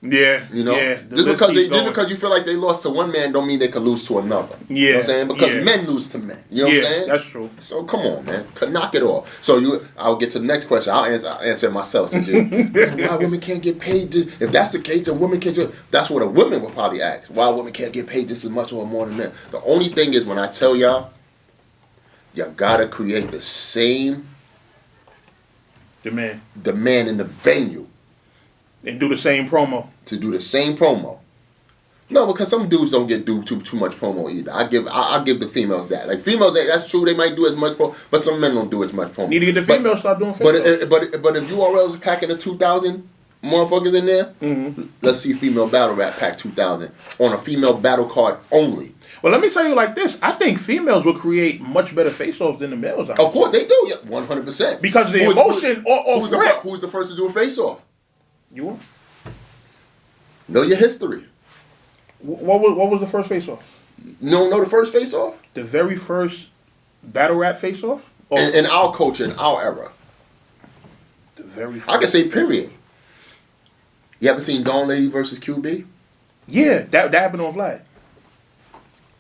Yeah. You know? Yeah. Just because you feel like they lost to one man don't mean they could lose to another. Yeah. You know what I'm saying? Because men lose to men. You know what I'm saying? That's true. So come on, man. Knock it off. So I'll get to the next question. I'll answer it myself since you why women can't get paid if that's the case, then women can't that's what a woman would probably ask. Why women can't get paid just as much or more than men. The only thing is when I tell y'all, you gotta create the same demand in the venue. And do the same promo. To do the same promo. No, because some dudes don't do too much promo either. I give the females that. Like females, that's true. They might do as much promo, but some men don't do as much promo. Need to get the females start doing. But if URL's packing the 2,000 motherfuckers in there, let's see female battle rap pack 2,000 on a female battle card only. Well, let me tell you like this. I think females will create much better face-offs than the males. Of course they do. Yeah, 100%. Because the emotion who's the first to do a face-off? You are. Know your history. What was the first face-off? Know the first face-off? The very first battle rap face-off? In our culture, in our era. The very first. I can say period. You ever seen Dawn Lady versus QB? Yeah, that happened on Vlad.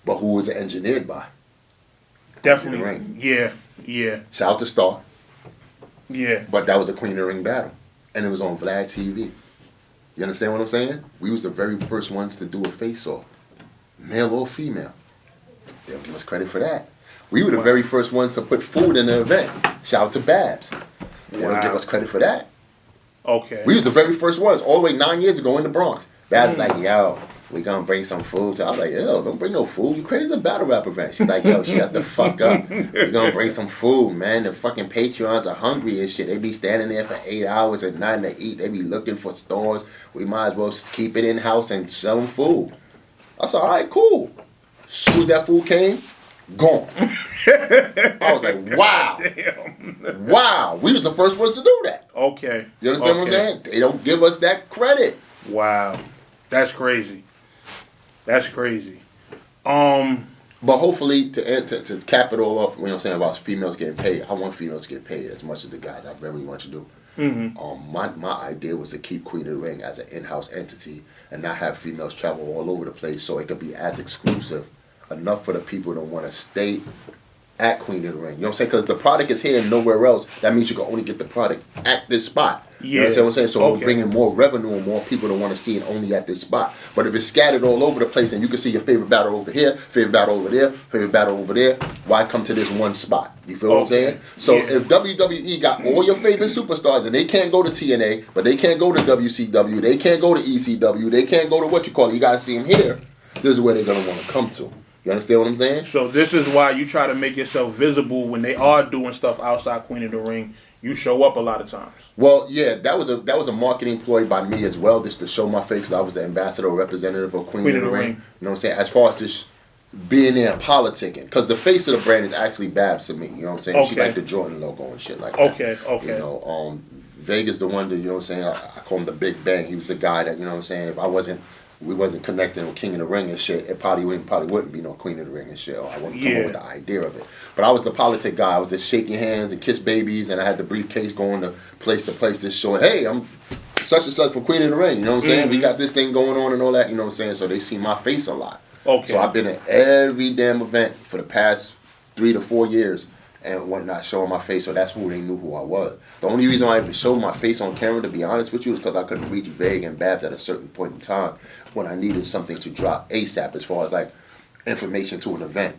But who was it engineered by? Definitely. Yeah. Shout out to Star. Yeah. But that was a Queen of the Ring battle. And it was on Vlad TV. You understand what I'm saying? We was the very first ones to do a face-off. Male or female. They'll give us credit for that. We were the very first ones to put food in the event. Shout out to Babs. They don't give us credit for that. Okay. We was the very first ones, all the way 9 years ago in the Bronx. Babs like, yo, we gonna bring some food. So I was like, yo, don't bring no food. You crazy? It's a battle rap event. She's like, yo, shut the fuck up. We gonna bring some food, man. The fucking Patreons are hungry and shit. They be standing there for 8 hours and nothing to eat. They be looking for stores. We might as well keep it in-house and sell them food. I said, all right, cool. As soon as that food came, gone. I was like, wow. Damn. Wow. We was the first ones to do that. Okay. You understand what I'm saying? They don't give us that credit. Wow. That's crazy. That's crazy. But hopefully, to cap it all off, you know what I'm saying, about females getting paid, I want females to get paid as much as the guys. I very much do. My idea was to keep Queen of the Ring as an in-house entity and not have females travel all over the place so it could be as exclusive enough for the people to want to stay at Queen of the Ring. You know what I'm saying? Because the product is here and nowhere else. That means you can only get the product at this spot. You know what I'm saying? So we're bringing more revenue and more people that want to see it only at this spot. But if it's scattered all over the place and you can see your favorite battle over here, favorite battle over there, favorite battle over there, why come to this one spot? You feel what I'm saying? So if WWE got all your favorite superstars and they can't go to TNA, but they can't go to WCW, they can't go to ECW, they can't go to what you call it, you got to see them here. This is where they're going to want to come to. You understand what I'm saying? So this is why you try to make yourself visible when they are doing stuff outside Queen of the Ring. You show up a lot of times. Well, yeah, that was a marketing ploy by me as well, just to show my face. I was the ambassador or representative of Queen of the Ring. You know what I'm saying? As far as just being there and politicking, because the face of the brand is actually Babs to me. You know what I'm saying? She like the Jordan logo and shit like that. Okay. You know, Vega's the one that, you know what I'm saying? I call him the Big Bang. He was the guy that, you know what I'm saying? If we wasn't connecting with King of the Ring and shit, it probably wouldn't be no Queen of the Ring and shit. Or I wouldn't come up with the idea of it. But I was the politic guy. I was just shaking hands and kiss babies, and I had the briefcase going to place, just showing, hey, I'm such and such for Queen of the Ring. You know what I'm saying? We got this thing going on and all that. You know what I'm saying? So they see my face a lot. Okay. So I've been at every damn event for the past 3 to 4 years and whatnot, showing my face. So that's who they knew who I was. The only reason I even showed my face on camera, to be honest with you, is because I couldn't reach Veg and Babs at a certain point in time when I needed something to drop ASAP as far as like information to an event.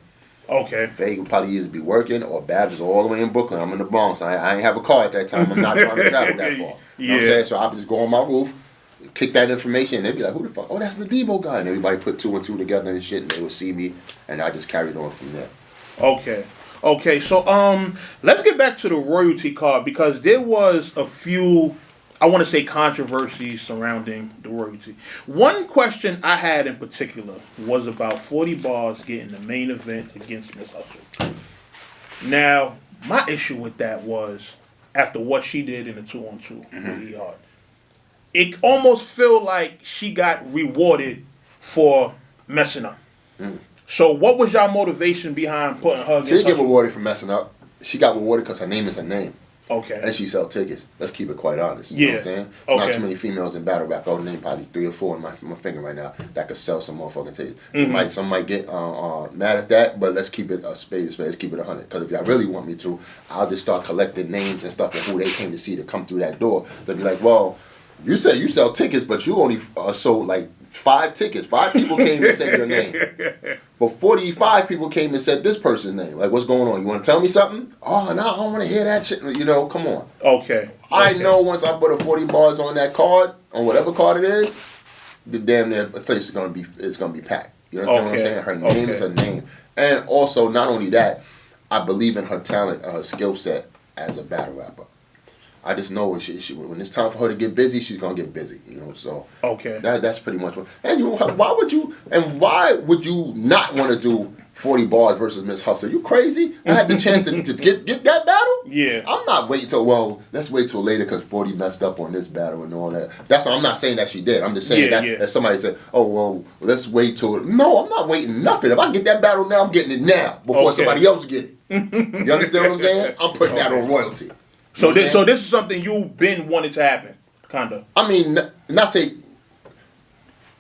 Okay. Veg would probably either be working or Babs is all the way in Brooklyn. I'm in the Bronx. I ain't have a car at that time. I'm not trying to travel that far. You know what I'm saying? So I would just go on my roof, kick that information, and they'd be like, who the fuck? Oh, that's the Debo guy. And everybody put 2 and 2 together and shit, and they would see me, and I just carried on from there. Okay, so let's get back to the royalty card, because there was a few, I want to say, controversies surrounding the royalty. One question I had in particular was about 40 Bars getting the main event against Miss Hustle. Now, my issue with that was, after what she did in the 2-on-2 with E Hard, it almost felt like she got rewarded for messing up. So what was y'all motivation behind putting her against She didn't get rewarded for messing up. She got rewarded because her name is her name. Okay. And she sell tickets. Let's keep it quite honest. You know what I'm saying? There's not too many females in battle rap. I would name probably 3 or 4 in my finger right now that could sell some motherfucking tickets. Some might get mad at that, but let's keep it a spade. Let's keep it 100. Because if y'all really want me to, I'll just start collecting names and stuff of who they came to see to come through that door. They'll be like, well, you say you sell tickets, but you only sold like 5 tickets. 5 people came and said your name. But 45 people came and said this person's name. Like, what's going on? You want to tell me something? Oh, no, I don't want to hear that shit. You know, come on. Okay. I know once I put a 40 bars on that card, on whatever card it is, the damn near place is gonna be packed. You understand what I'm saying? Her name is her name. And also, not only that, I believe in her talent, her skill set as a battle rapper. I just know when it's time for her to get busy, she's gonna get busy. You know, so that's pretty much what. And why would you not want to do 40 bars versus Miss Hustle? You crazy? I had the chance to get that battle. Yeah. I'm not waiting till let's wait till later because 40 messed up on this battle and all that. I'm not saying that she did. I'm just saying that if somebody said, oh well, let's wait till. No, I'm not waiting nothing. If I get that battle now, I'm getting it now before somebody else get it. You understand what I'm saying? I'm putting that on royalty. So this is something you've been wanting to happen, kinda. I mean, not saying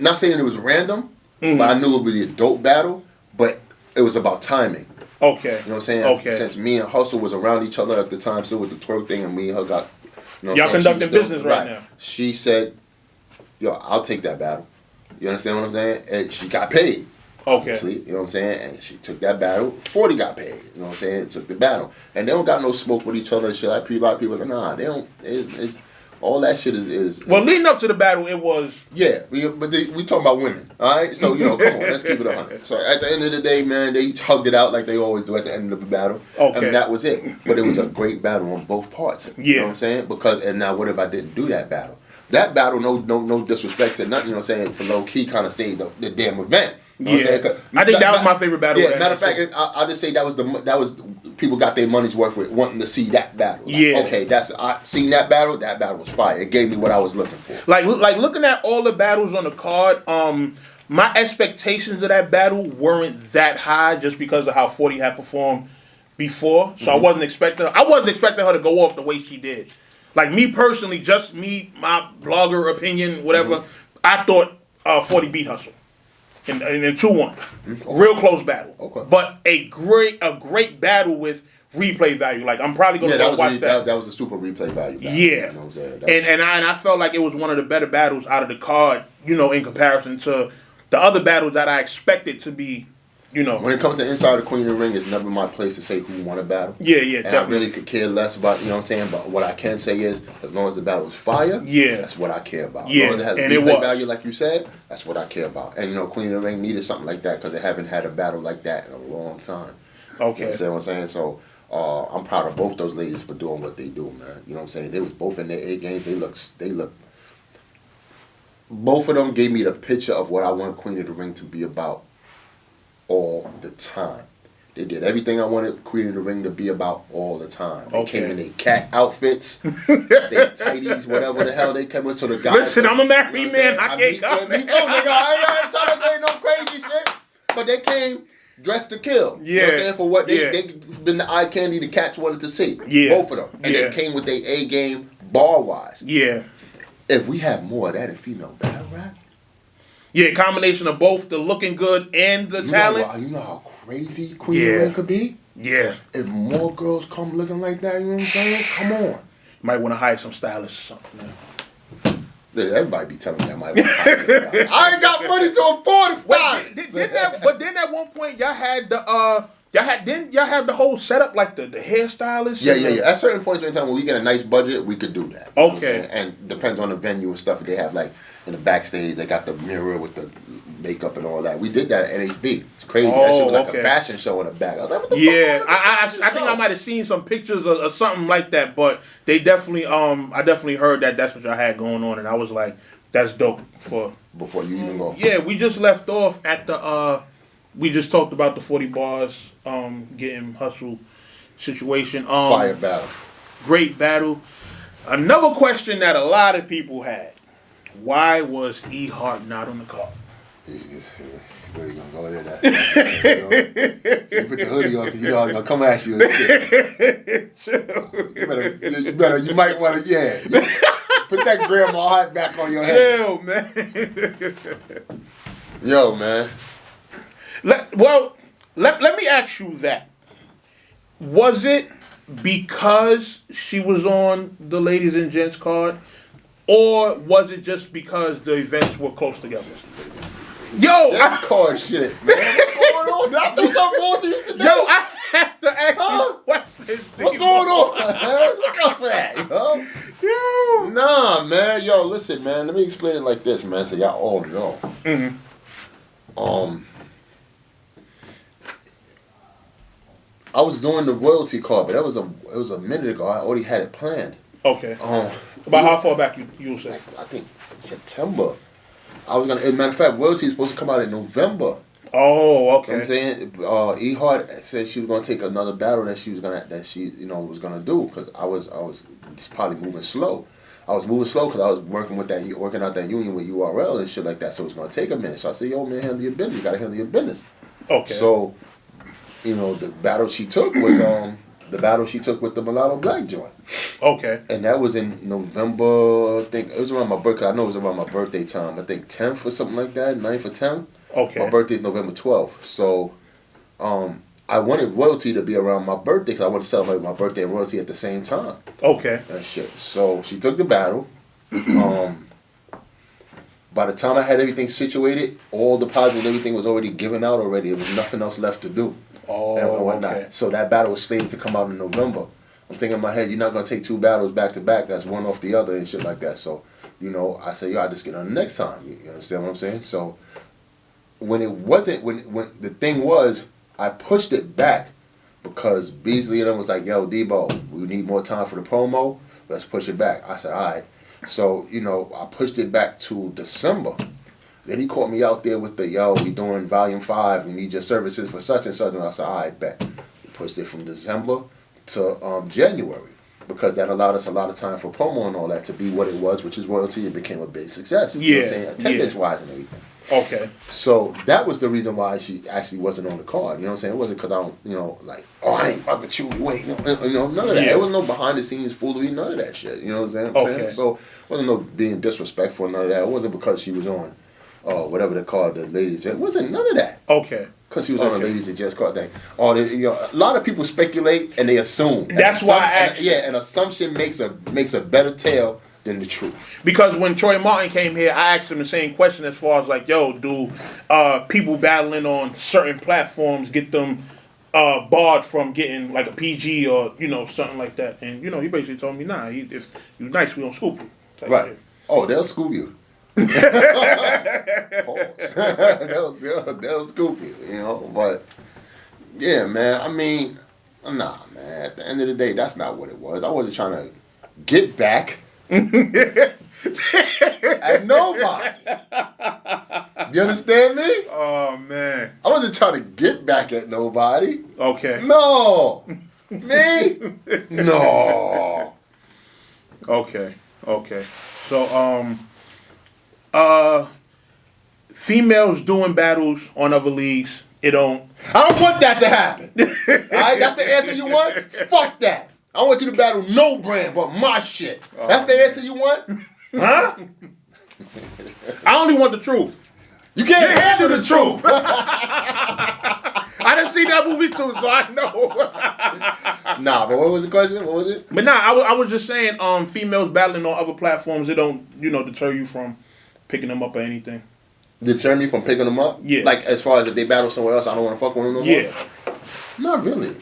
it was random, but I knew it would be a dope battle. But it was about timing. Okay. You know what I'm saying? Okay. Since me and Hustle was around each other at the time, still with the twerk thing, and me and her got. You know y'all conducting business right now. She said, "Yo, I'll take that battle." You understand what I'm saying? And she got paid. Okay. Obviously, you know what I'm saying? And she took that battle. 40 got paid. You know what I'm saying? Took the battle. And they don't got no smoke with each other. Shit. Like, a lot of people are like, nah, they don't. It's all that shit is. Well, leading up to the battle, it was. Yeah, we talking about women. All right? So, come on. Let's keep it 100. So, at the end of the day, man, they hugged it out like they always do at the end of the battle. Okay. And that was it. But it was a great battle on both parts. Yeah. You know what I'm saying? And now, what if I didn't do that battle? That battle, no disrespect to nothing, you know what I'm saying? But low key kind of saved the damn event. You know what I'm saying? I think that was my favorite battle. Yeah, matter of fact, I'll just say that was people got their money's worth with wanting to see that battle. Like, okay, I seen that battle. That battle was fire. It gave me what I was looking for. Like looking at all the battles on the card, my expectations of that battle weren't that high just because of how 40 had performed before. So I wasn't expecting her to go off the way she did. Like me personally, just me, my blogger opinion, whatever. I thought 40 beat Hustle. In 2-1. Real close battle. Okay. But a great battle with replay value. Like, I'm probably going to go watch that. That was a super replay value battle. Yeah. You know what I'm saying? And I felt like it was one of the better battles out of the card, in comparison to the other battles that I expected to be, When it comes to inside the Queen of the Ring, it's never my place to say who won a battle. Yeah, and definitely. I really could care less about, you know what I'm saying? But what I can say is, as long as the battle's fire, that's what I care about. Yeah, as long as it has replay value, like you said, that's what I care about. And, Queen of the Ring needed something like that because they haven't had a battle like that in a long time. Okay. You understand what I'm saying? So, I'm proud of both those ladies for doing what they do, man. You know what I'm saying? They was both in their A games. They look. Both of them gave me the picture of what I want Queen of the Ring to be about all the time. They did everything I wanted Queen of the Ring to be about all the time. They came in their cat outfits, their tighties, whatever the hell they came in. So the guys. Listen, I'm a married man. I can't come. Me too, nigga. I ain't trying to say no crazy shit. But they came dressed to kill. Yeah. You know what I'm saying? For what they been the eye candy the cats wanted to see. Yeah. Both of them. And they came with their A game bar wise. Yeah. If we had more of that in female battle rap. Yeah, combination of both the looking good and the talent. You know how crazy Queen of the Ring could be? Yeah. If more girls come looking like that, you know what I'm saying? Come on. You might want to hire some stylists or something. Everybody be telling me I might want to hire some stylists. I ain't got money to afford a stylist. But then at one point y'all had the y'all have the whole setup like the hairstylist? Yeah. At certain points in time when we get a nice budget, we could do that. Okay. And depends on the venue and stuff. If they have like in the backstage, they got the mirror with the makeup and all that. We did that at NHB. It's crazy. That shit was like a fashion show in the back. I was like, what the fuck? I think I might have seen some pictures or something like that, but they definitely I definitely heard that's what y'all had going on, and I was like, that's dope for before you even go. Yeah, we just left off at the we just talked about the 40 bars getting Hustle situation. Fire battle. Great battle. Another question that a lot of people had. Why was E Hart not on the card? really gonna go there. You put the hoodie on, you know I'm gonna come at you. And shit. You might want to, put that grandma hat back on your head. Chill, man. Yo, man. Let me ask you that. Was it because she was on the ladies and gents card, or was it just because the events were close together? Yo, that's card shit, man. What's going on? Did I do something wrong to you today? Yo, I have to ask you questions. What's going on, man? Look out for that, yo. Nah, man. Yo, listen, man. Let me explain it like this, man, so y'all all know. Mm-hmm. I was doing the royalty card, but it was a minute ago. I already had it planned. Okay. About how far back you say? I think September. I was gonna. As a matter of fact, royalty is supposed to come out in November. Oh, okay. You know what I'm saying, E-Hart said she was gonna take another battle that she was gonna do, because I was probably moving slow. I was moving slow because I was working out that union with URL and shit like that. So it was gonna take a minute. So I said, "Yo, man, handle your business. You gotta handle your business." Okay. So, the battle she took was the battle she took with the Mulatto Black joint. Okay. And that was in November. I think it was around my birthday. I know it was around my birthday time. I think 10th or something like that, 9th or 10th. Okay. My birthday is November 12th. So, I wanted royalty to be around my birthday because I wanted to celebrate my birthday and royalty at the same time. Okay. And shit. So she took the battle. By the time I had everything situated, all the deposits and everything was already given out already. There was nothing else left to do. Oh, and whatnot. okay. So that battle was slated to come out in November. I'm thinking in my head, you're not going to take two battles back to back. That's one off the other and shit like that. So, I said, I just get on the next time. You understand what I'm saying? So when the thing was, I pushed it back because Beasley and them was like, yo, Debo, we need more time for the promo. Let's push it back. I said, all right. So, I pushed it back to December. Then he caught me out there with the, we doing volume 5, we need your services for such and such. And I said, all right, bet. We pushed it from December to January because that allowed us a lot of time for promo and all that to be what it was, which is royalty. It became a big success. You know what I'm saying? Attendance-wise and everything. Okay. So that was the reason why she actually wasn't on the card. You know what I'm saying? It wasn't because I don't, I ain't fuck with you. Wait, none of that. There was no behind the scenes foolery, none of that shit. You know what I'm saying? So it wasn't no being disrespectful, none of that. It wasn't because she was on whatever they call the ladies. It wasn't none of that. Okay. Because she was on the ladies and just card thing. A lot of people speculate and they assume. That's why I asked. An assumption makes a better tale than the truth. Because when Troy Martin came here, I asked him the same question as far as like, yo, do people battling on certain platforms get them barred from getting like a PG or something like that? And he basically told me, nah, if you're nice, we don't scoop you. Right. Shit. Oh, they'll scoop you. Pause. they'll scoop you, but yeah, man, I mean, nah, man, at the end of the day, that's not what it was. I wasn't trying to get back at nobody. You understand me? Oh, man. I wasn't trying to get back at nobody. Okay. No. Me? No. Okay. So, females doing battles on other leagues, I don't want that to happen. Alright, that's the answer you want? Fuck that. I want you to battle no brand but my shit. That's the answer you want? Huh? I only want the truth. You can't handle the truth. I didn't see that movie too, so I know. Nah, but what was the question? What was it? But nah, I was just saying, females battling on other platforms, it don't, deter you from picking them up or anything. Deter me from picking them up? Yeah. Like, as far as if they battle somewhere else, I don't want to fuck with them no more? Yeah. Not really.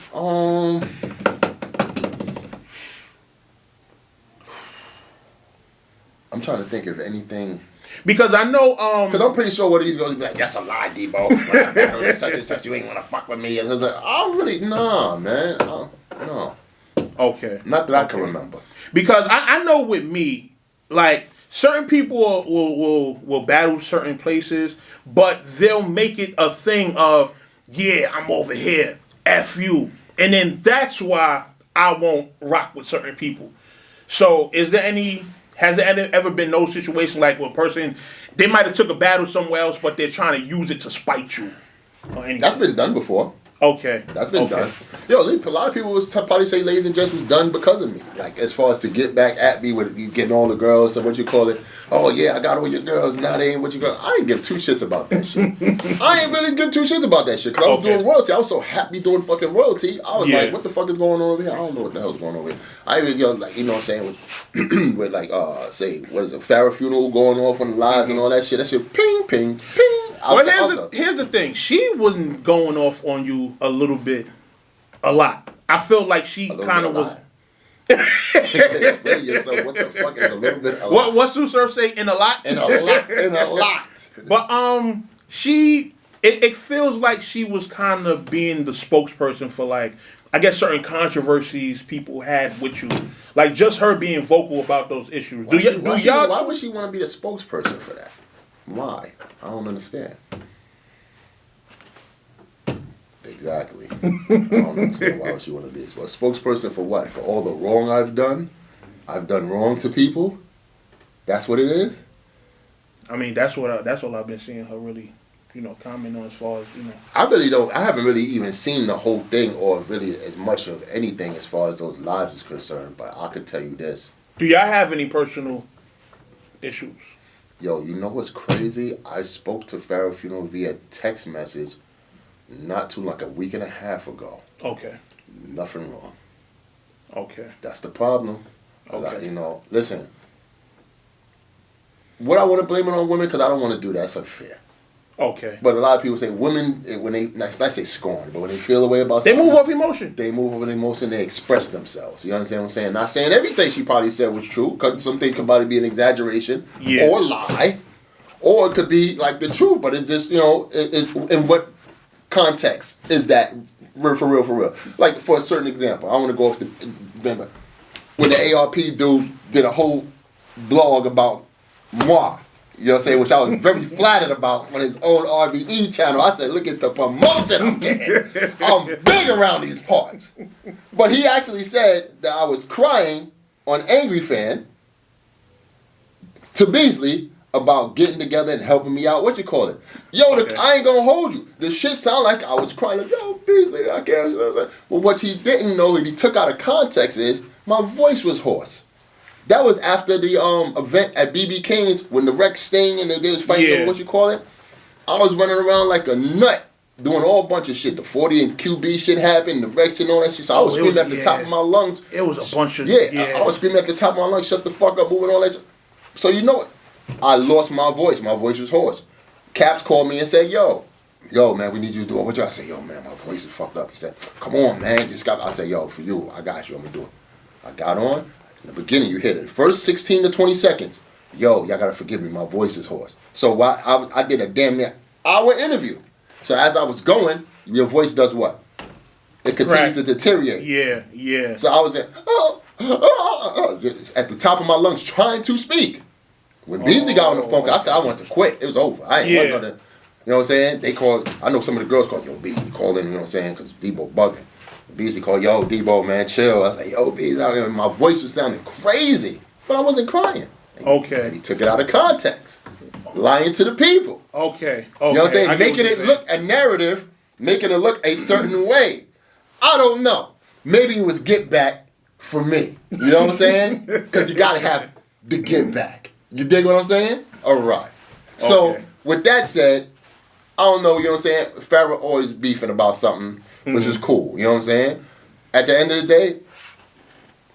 I'm trying to think of anything. Because I know, because I'm pretty sure one of these girls will be like, that's a lie, Debo. Such and such, you ain't want to fuck with me. And so I was like, oh, really? Nah, man. No. Okay. Not that I can remember. Because I know with me, like, certain people will battle certain places, but they'll make it a thing of, yeah, I'm over here, F you. And then that's why I won't rock with certain people. So is there any Has there ever been no situation like where a person, they might have took a battle somewhere else, but they're trying to use it to spite you or anything? That's been done before. Okay. That's been done. Yo, a lot of people was probably say Ladies and Gents was done because of me. Like, as far as to get back at me with getting all the girls, and what you call it. Oh, yeah, I got all your girls, now they ain't what you got. I ain't give two shits about that shit. I ain't really give two shits about that shit, because I was doing royalty. I was so happy doing fucking royalty. I was like, what the fuck is going on over here? I don't know what the hell's going on over here. I even, like, you know what I'm saying, with like, say, what is it, Phara funeral going off on the lives and all that shit. That shit, ping, ping, ping. Well, here's the thing. She wasn't going off on you a little bit, a lot. I feel like she kind of was. Explain yourself. What the fuck is a little bit? A lot? What's Sue Surf say? In a lot. In a lot. In a lot. But it feels like she was kind of being the spokesperson for, like, I guess certain controversies people had with you, like just her being vocal about those issues. Why would she want to be the spokesperson for that? Why? I don't understand. Exactly. I don't understand why she want to be a spokesperson for what? For all the wrong I've done? I've done wrong to people? That's what it is? I mean, that's what I've been seeing her really, comment on as far as, I haven't really even seen the whole thing or really as much of anything as far as those lives is concerned, but I could tell you this. Do y'all have any personal issues? Yo, you know what's crazy? I spoke to Phara funeral via text message not too like a week and a half ago. Okay. Nothing wrong. Okay. That's the problem. Okay. Listen. What I want to blame it on women, because I don't want to do that. That's unfair. Okay. But a lot of people say women, when they, let's say scorn, but when they feel a way about something. They move off emotion. They move off emotion, they express themselves. You understand what I'm saying? Not saying everything she probably said was true, because some things could probably be an exaggeration or lie. Or it could be like the truth, but it's just, it's in what context is that for real? Like, for a certain example, I want to go off remember, when the ARP dude did a whole blog about moi, you know what I'm saying, which I was very flattered about on his own RBE channel. I said, look at the promotion I'm getting. I'm big around these parts. But he actually said that I was crying on Angry Fan to Beasley about getting together and helping me out. What you call it? Yo, I ain't gonna hold you. The shit sound like I was crying, like, yo, Beasley, I can't. You know what I'm saying? Well, what he didn't know that he took out of context is my voice was hoarse. That was after the event at BB King's when the Rex Sting and they was fighting, what you call it? I was running around like a nut doing a whole bunch of shit. The 40 and QB shit happened, the Rex and all that shit. So I was screaming at the top of my lungs. It was a bunch of... I was screaming at the top of my lungs, shut the fuck up, moving all that shit. So you know what? I lost my voice. My voice was hoarse. Caps called me and said, yo, man, we need you to do it. What you? I said, yo, man, my voice is fucked up. He said, come on, man. I said, yo, for you, I got you. I'm going to do it. I got on. In the beginning, you hit it. First 16 to 20 seconds. Yo, y'all got to forgive me. My voice is hoarse. So I did a damn near hour interview. So as I was going, your voice does what? It continues to deteriorate. Yeah. So I was at the top of my lungs trying to speak. When Beasley got on the phone, I said I want to quit. It was over. I ain't want to, you know what I'm saying? They called, I know some of the girls called, yo, Beasley, call in, you know what I'm saying? Because Debo bugging. Beasley called, yo, Debo, man, chill. I was like, yo, Beasley, and my voice was sounding crazy, but I wasn't crying. And he took it out of context, lying to the people. Okay. You know what I'm saying? Making it look a narrative, making it look a certain way. I don't know. Maybe it was get back for me. You know what I'm saying? Because you got to have the get back. You dig what I'm saying? All right. So, with that said, I don't know, you know what I'm saying? Phara always beefing about something, which is cool. You know what I'm saying? At the end of the day,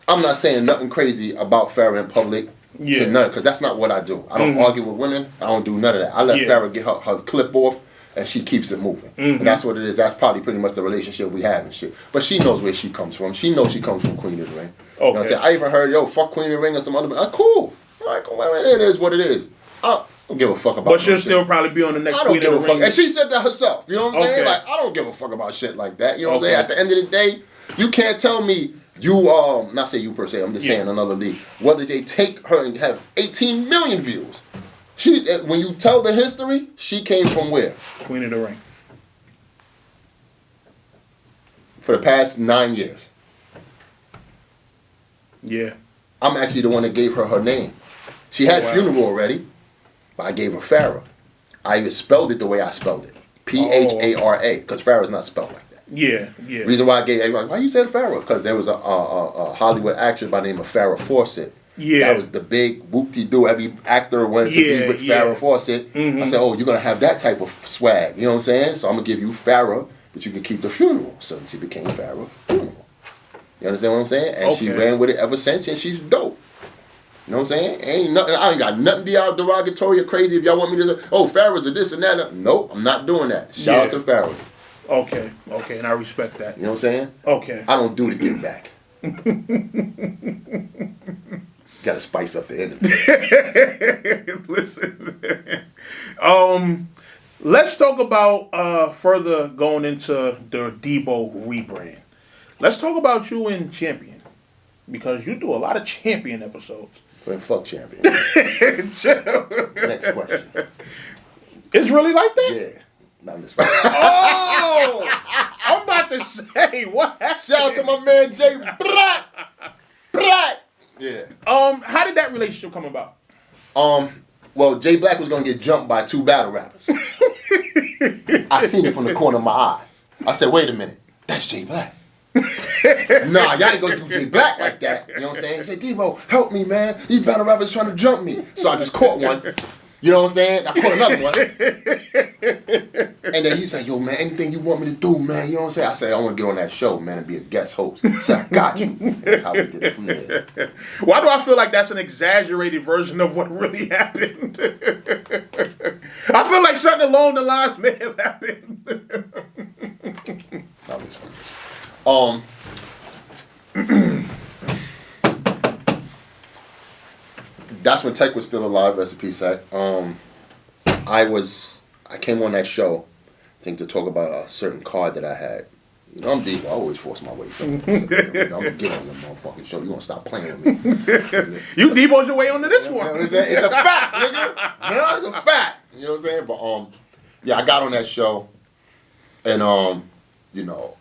I'm not saying nothing crazy about Phara in public to none, because that's not what I do. I don't argue with women. I don't do none of that. I let Phara get her clip off, and she keeps it moving. And that's what it is. That's probably pretty much the relationship we have and shit. But she knows where she comes from. She knows she comes from Queen of the Ring. You know what I'm saying? I even heard, yo, fuck Queen of the Ring or some other... cool. Like, it is what it is. I don't give a fuck about But she'll still probably be on the next Queen of the Ring. Fuck. And she said that herself. You know what I'm saying? Like, I don't give a fuck about shit like that. You know what I'm saying? At the end of the day, you can't tell me not say you per se, I'm just saying another league, whether they take her and have 18 million views. When you tell the history, she came from where? Queen of the Ring. For the past 9 years. Yeah. I'm actually the one that gave her name. She had funeral already, but I gave her Phara. I even spelled it the way I spelled it. Phara, because Phara's not spelled like that. Yeah. Reason why I gave everybody, why you said Phara? Because there was a Hollywood actress by the name of Farrah Fawcett. Yeah. That was the big whoop-de-doo. Every actor wanted to be with Farrah Fawcett. I said, oh, you're going to have that type of swag. You know what I'm saying? So I'm going to give you Phara, but you can keep the funeral. So she became Phara Funeral. You understand what I'm saying? And she ran with it ever since, and she's dope. You know what I'm saying? Ain't nothing. I ain't got nothing to be out derogatory or crazy. If y'all want me to say, oh, Pharaoh's a this and that. Nope, I'm not doing that. Shout out to Pharaoh. Okay, and I respect that. You know what I'm saying? Okay. I don't do the give back. Got to spice up the end. Listen, let's talk about further going into the Debo rebrand. Let's talk about you in Champion, because you do a lot of Champion episodes. Well, fuck Champion. Next question. It's really like that? Yeah. No, I'm just fine. Oh! I'm about to say, what happened? Shout out to my man Jay Black. Yeah. How did that relationship come about? Well, Jay Black was gonna get jumped by 2 battle rappers. I seen it from the corner of my eye. I said, wait a minute, that's Jay Black. Nah, y'all ain't gonna do Jay Black like that. You know what I'm saying? He said, Debo, help me, man. These battle rappers trying to jump me. So I just caught one. You know what I'm saying? I caught another one. And then he said, yo, man, anything you want me to do, man. You know what I'm saying? I said, I want to get on that show, man, and be a guest host. He said, I got you. That's how we did it from there. Why do I feel like that's an exaggerated version of what really happened? I feel like something along the lines may have happened. That was funny. That's when Tech was still alive, rest in peace, Tech. I came on that show, I think, to talk about a certain card that I had. You know, I'm Debo. I always force my way. I'm gonna get on your motherfucking show. You gonna stop playing with me? You Debo's your way onto this one. It's a fact, nigga. No, it's a fact. You know what I'm saying? But yeah, I got on that show, and you know,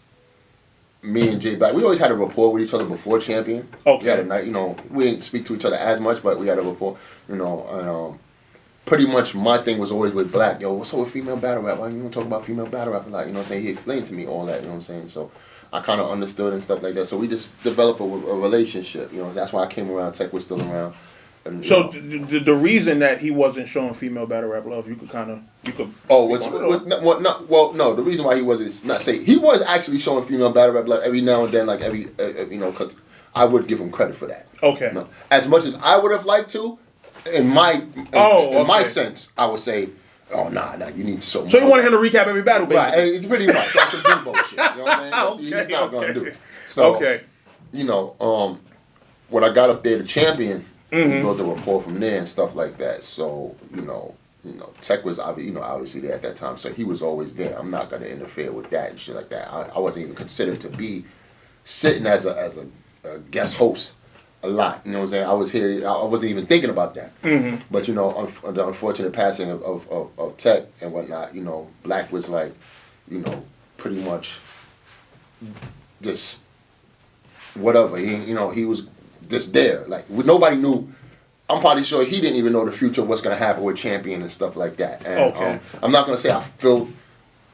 me and Jay Black, we always had a rapport with each other before Champion. Okay. We had a night, you know, we didn't speak to each other as much, but we had a rapport, you know, and pretty much my thing was always with Black. Yo, what's up with female battle rap? Why you don't talk about female battle rap? Like, you know what I'm saying? He explained to me all that, you know what I'm saying? So I kind of understood and stuff like that. So we just developed a relationship, you know. That's why I came around. Tech was still around. And, so the reason that he wasn't showing female battle rap love, you could. Oh, no. The reason why he wasn't not say he was actually showing female battle rap love every now and then, like every you know, because I would give him credit for that. Okay. You know, as much as I would have liked to, in my my sense, I would say, oh nah, you need to show more. So you wanted him to recap every battle, basically. Right? It's pretty much like some Debo shit. You know what I'm saying? He's not gonna do it. So you know, when I got up there to Champion. We built a rapport from there and stuff like that. So, you know, Tech was obviously there at that time, so he was always there. I'm not gonna interfere with that and shit like that. I wasn't even considered to be sitting as a guest host a lot. You know what I'm saying? I was here. I wasn't even thinking about that. But you know, the unfortunate passing of Tech and whatnot. You know, Black was like, you know, pretty much just whatever. He was just there. Like, nobody knew. I'm probably sure he didn't even know the future of what's going to happen with Champion and stuff like that. And I'm not going to say I filled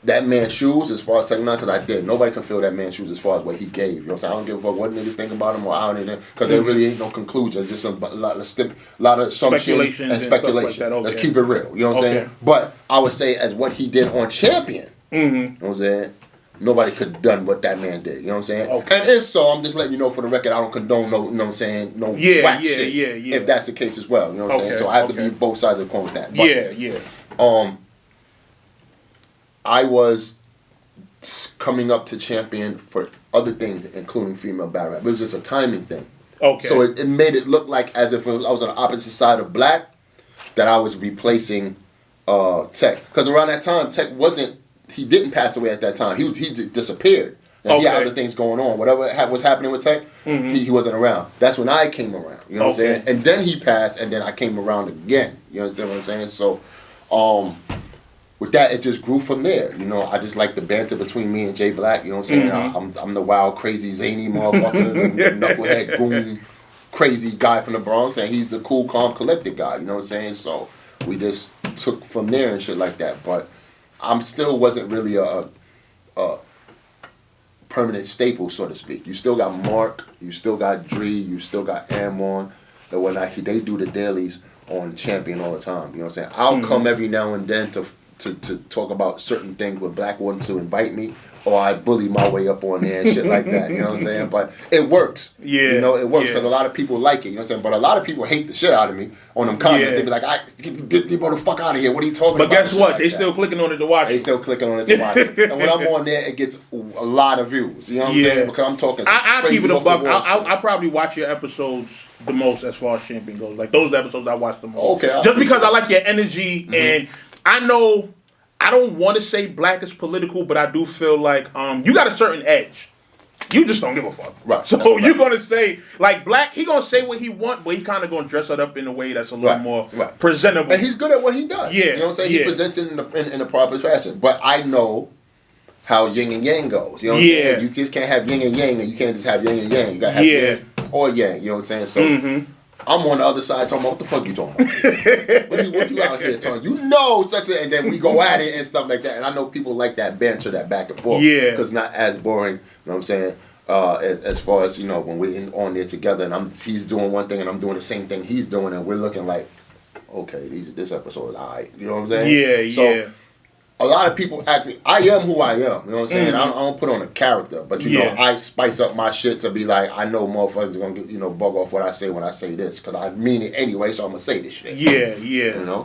that man's shoes as far as second because I did. Nobody can fill that man's shoes as far as what he gave. You know what I'm saying? I don't give a fuck what niggas think about him or I don't because there really ain't no conclusion. It's just a lot of assumption and speculation. Like let's keep it real. You know what I'm saying? But I would say as what he did on Champion, you know what I'm saying? Nobody could have done what that man did. You know what I'm saying? Okay. And if so, I'm just letting you know for the record, I don't condone no, you know what I'm saying, no whack shit. Yeah. If that's the case as well. You know what I'm saying? So I have to be both sides of the coin with that. But, I was coming up to Champion for other things, including female battle rap. It was just a timing thing. Okay. So it made it look like as if I was on the opposite side of Black, that I was replacing Tech. Because around that time, Tech wasn't. He didn't pass away at that time. He disappeared. And he had other things going on. Whatever was happening with Tech, he wasn't around. That's when I came around. You know what I'm saying? And then he passed, and then I came around again. You understand what I'm saying? So, with that, it just grew from there. You know, I just like the banter between me and Jay Black. You know what I'm saying? I'm the wild, crazy, zany motherfucker, the knucklehead goon crazy guy from the Bronx, and he's a cool, calm, collected guy. You know what I'm saying? So we just took from there and shit like that. But I'm still wasn't really a permanent staple, so to speak. You still got Mark, you still got Dre, you still got ANON, and whatnot. They do the dailies on Champion all the time. You know what I'm saying? I'll come every now and then to talk about certain things with black ones to invite me, or I bully my way up on there and shit like that. You know what I'm saying? But it works. Yeah. You know, it works because a lot of people like it. You know what I'm saying? But a lot of people hate the shit out of me on them comments. They be like, get Debo the fuck out of here. What are you talking about? But guess what? They still clicking on it to watch it. They still clicking on it to watch it. And when I'm on there, it gets a lot of views. You know what I'm saying? Because I'm talking I keep it a buck. I probably watch your episodes the most as far as Champion goes. Like, those episodes I watch the most. Okay. Just because I like your energy, and I know... I don't want to say black is political, but I do feel like you got a certain edge. You just don't give a fuck. Right. So you're going to say, like, black, he going to say what he want, but he kind of going to dress it up in a way that's a little more presentable. And he's good at what he does. Yeah. You know what I'm saying? He presents it in the proper fashion. But I know how yin and yang goes. You know what I'm saying? You just can't have yin and yang, and you can't just have yin and yang. You got to have yin or yang. You know what I'm saying? So... I'm on the other side talking about, what the fuck you talking about? what you out here talking? You know such a, and then we go at it and stuff like that. And I know people like that banter, that back and forth. Yeah. Because it's not as boring, you know what I'm saying, as far as, you know, when we're on there together and he's doing one thing and I'm doing the same thing he's doing and we're looking like, okay, this episode is all right. You know what I'm saying? So, a lot of people I am who I am. You know what I'm saying? I don't put on a character, but you know, I spice up my shit to be like, I know motherfuckers are gonna get, you know, bug off what I say when I say this, because I mean it anyway, so I'm gonna say this shit. You know?